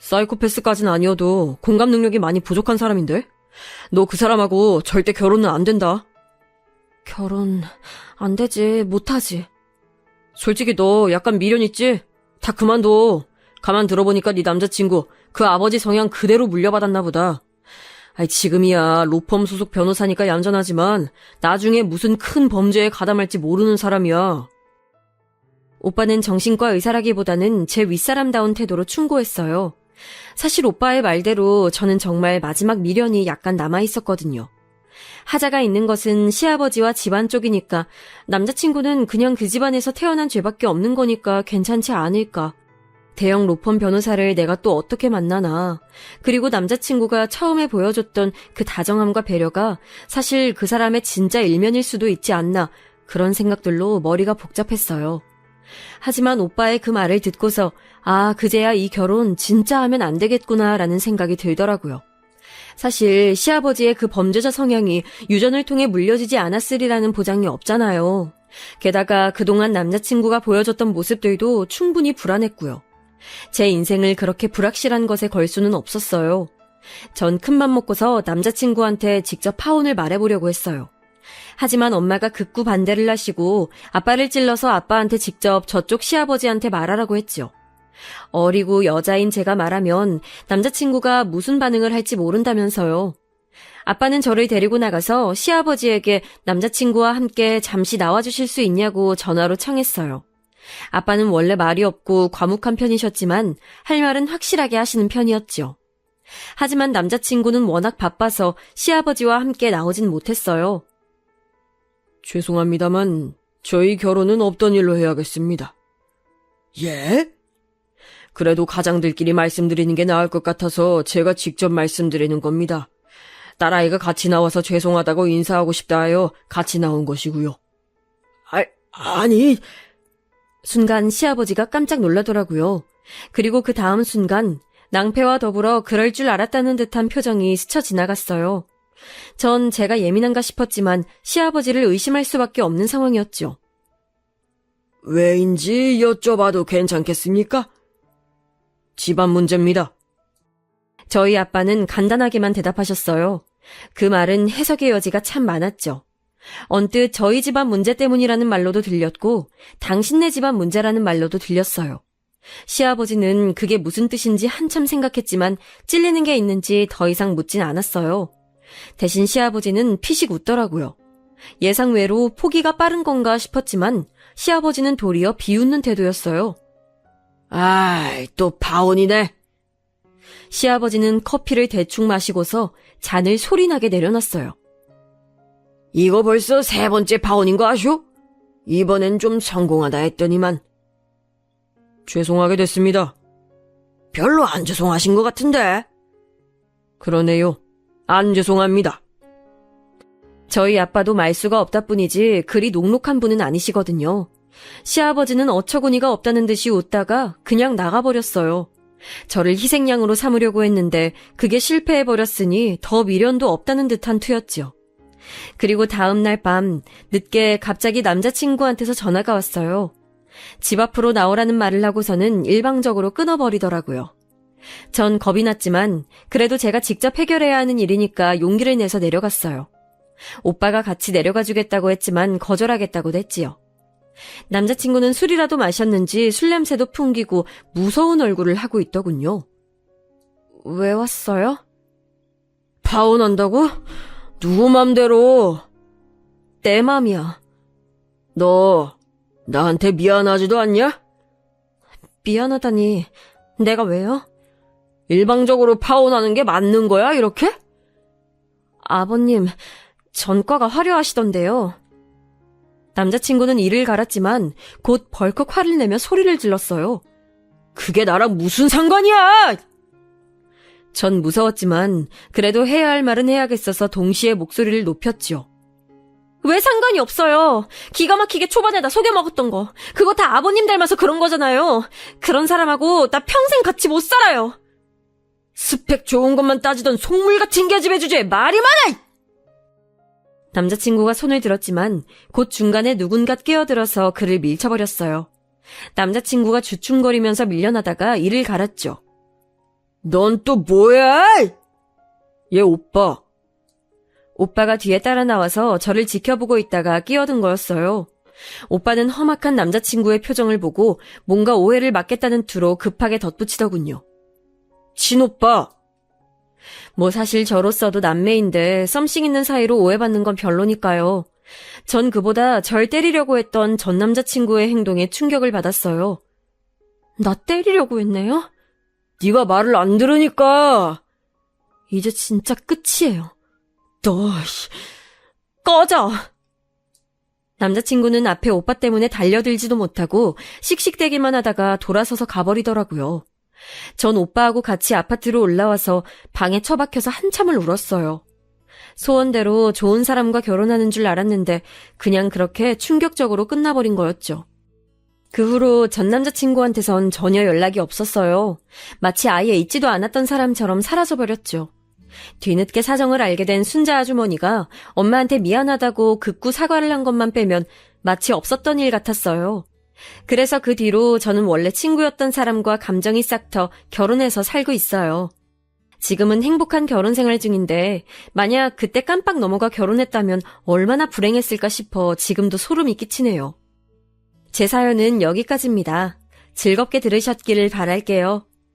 사이코패스까진 아니어도 공감 능력이 많이 부족한 사람인데? 너 그 사람하고 절대 결혼은 안 된다. 결혼 안 되지, 못하지. 솔직히 너 약간 미련 있지? 다 그만둬. 가만 들어보니까 네 남자친구 그 아버지 성향 그대로 물려받았나 보다. 지금이야 로펌 소속 변호사니까 얌전하지만 나중에 무슨 큰 범죄에 가담할지 모르는 사람이야. 오빠는 정신과 의사라기보다는 제 윗사람다운 태도로 충고했어요. 사실 오빠의 말대로 저는 정말 마지막 미련이 약간 남아있었거든요. 하자가 있는 것은 시아버지와 집안 쪽이니까 남자친구는 그냥 그 집안에서 태어난 죄밖에 없는 거니까 괜찮지 않을까. 대형 로펌 변호사를 내가 또 어떻게 만나나. 그리고 남자친구가 처음에 보여줬던 그 다정함과 배려가 사실 그 사람의 진짜 일면일 수도 있지 않나. 그런 생각들로 머리가 복잡했어요. 하지만 오빠의 그 말을 듣고서 그제야 이 결혼 진짜 하면 안 되겠구나라는 생각이 들더라고요. 사실 시아버지의 그 범죄자 성향이 유전을 통해 물려지지 않았으리라는 보장이 없잖아요. 게다가 그동안 남자친구가 보여줬던 모습들도 충분히 불안했고요. 제 인생을 그렇게 불확실한 것에 걸 수는 없었어요. 전 큰맘 먹고서 남자친구한테 직접 파혼을 말해보려고 했어요. 하지만 엄마가 극구 반대를 하시고 아빠를 찔러서 아빠한테 직접 저쪽 시아버지한테 말하라고 했죠. 어리고 여자인 제가 말하면 남자친구가 무슨 반응을 할지 모른다면서요. 아빠는 저를 데리고 나가서 시아버지에게 남자친구와 함께 잠시 나와주실 수 있냐고 전화로 청했어요. 아빠는 원래 말이 없고 과묵한 편이셨지만 할 말은 확실하게 하시는 편이었죠. 하지만 남자친구는 워낙 바빠서 시아버지와 함께 나오진 못했어요. 죄송합니다만 저희 결혼은 없던 일로 해야겠습니다. 예? 그래도 가장들끼리 말씀드리는 게 나을 것 같아서 제가 직접 말씀드리는 겁니다. 딸아이가 같이 나와서 죄송하다고 인사하고 싶다 하여 같이 나온 것이고요. 아니, 순간 시아버지가 깜짝 놀라더라고요. 그리고 그 다음 순간 낭패와 더불어 그럴 줄 알았다는 듯한 표정이 스쳐 지나갔어요. 전 제가 예민한가 싶었지만 시아버지를 의심할 수밖에 없는 상황이었죠. 왜인지 여쭤봐도 괜찮겠습니까? 집안 문제입니다. 저희 아빠는 간단하게만 대답하셨어요. 그 말은 해석의 여지가 참 많았죠. 언뜻 저희 집안 문제 때문이라는 말로도 들렸고 당신네 집안 문제라는 말로도 들렸어요. 시아버지는 그게 무슨 뜻인지 한참 생각했지만 찔리는 게 있는지 더 이상 묻진 않았어요. 대신 시아버지는 피식 웃더라고요. 예상외로 포기가 빠른 건가 싶었지만 시아버지는 도리어 비웃는 태도였어요. 아이, 또 파혼이네. 시아버지는 커피를 대충 마시고서 잔을 소리나게 내려놨어요. 이거 벌써 3번째 파혼인 거 아쇼? 이번엔 좀 성공하다 했더니만. 죄송하게 됐습니다. 별로 안 죄송하신 것 같은데. 그러네요. 안 죄송합니다. 저희 아빠도 말수가 없다 뿐이지 그리 녹록한 분은 아니시거든요. 시아버지는 어처구니가 없다는 듯이 웃다가 그냥 나가버렸어요. 저를 희생양으로 삼으려고 했는데 그게 실패해버렸으니 더 미련도 없다는 듯한 투였지요. 그리고 다음 날 밤 늦게 갑자기 남자친구한테서 전화가 왔어요. 집 앞으로 나오라는 말을 하고서는 일방적으로 끊어버리더라고요. 전 겁이 났지만 그래도 제가 직접 해결해야 하는 일이니까 용기를 내서 내려갔어요. 오빠가 같이 내려가 주겠다고 했지만 거절하겠다고 했지요. 남자친구는 술이라도 마셨는지 술 냄새도 풍기고 무서운 얼굴을 하고 있더군요. 왜 왔어요? 파혼한다고? 누구 맘대로? 내 맘이야. 너 나한테 미안하지도 않냐? 미안하다니. 내가 왜요? 일방적으로 파혼하는 게 맞는 거야, 이렇게? 아버님, 전과가 화려하시던데요. 남자친구는 이를 갈았지만 곧 벌컥 화를 내며 소리를 질렀어요. 그게 나랑 무슨 상관이야! 전 무서웠지만 그래도 해야 할 말은 해야겠어서 동시에 목소리를 높였죠. 왜 상관이 없어요. 기가 막히게 초반에 나 속여먹었던 거. 그거 다 아버님 닮아서 그런 거잖아요. 그런 사람하고 나 평생 같이 못 살아요. 스펙 좋은 것만 따지던 속물 같은 계집애 주제에 말이 많아! 남자친구가 손을 들었지만 곧 중간에 누군가 끼어들어서 그를 밀쳐버렸어요. 남자친구가 주춤거리면서 밀려나다가 이를 갈았죠. 넌 또 뭐야? 얘 오빠. 오빠가 뒤에 따라 나와서 저를 지켜보고 있다가 끼어든 거였어요. 오빠는 험악한 남자친구의 표정을 보고 뭔가 오해를 막겠다는 투로 급하게 덧붙이더군요. 친오빠. 뭐 사실 저로서도 남매인데 썸씽 있는 사이로 오해받는 건 별로니까요. 전 그보다 절 때리려고 했던 전 남자친구의 행동에 충격을 받았어요. 나 때리려고 했네요? 네가 말을 안 들으니까. 이제 진짜 끝이에요. 너 꺼져! 남자친구는 앞에 오빠 때문에 달려들지도 못하고 씩씩대기만 하다가 돌아서서 가버리더라고요. 전 오빠하고 같이 아파트로 올라와서 방에 처박혀서 한참을 울었어요. 소원대로 좋은 사람과 결혼하는 줄 알았는데 그냥 그렇게 충격적으로 끝나버린 거였죠. 그 후로 전 남자친구한테선 전혀 연락이 없었어요. 마치 아예 있지도 않았던 사람처럼 사라져버렸죠. 뒤늦게 사정을 알게 된 순자 아주머니가 엄마한테 미안하다고 극구 사과를 한 것만 빼면 마치 없었던 일 같았어요. 그래서 그 뒤로 저는 원래 친구였던 사람과 감정이 싹터 결혼해서 살고 있어요. 지금은 행복한 결혼 생활 중인데 만약 그때 깜빡 넘어가 결혼했다면 얼마나 불행했을까 싶어 지금도 소름이 끼치네요. 제 사연은 여기까지입니다. 즐겁게 들으셨기를 바랄게요.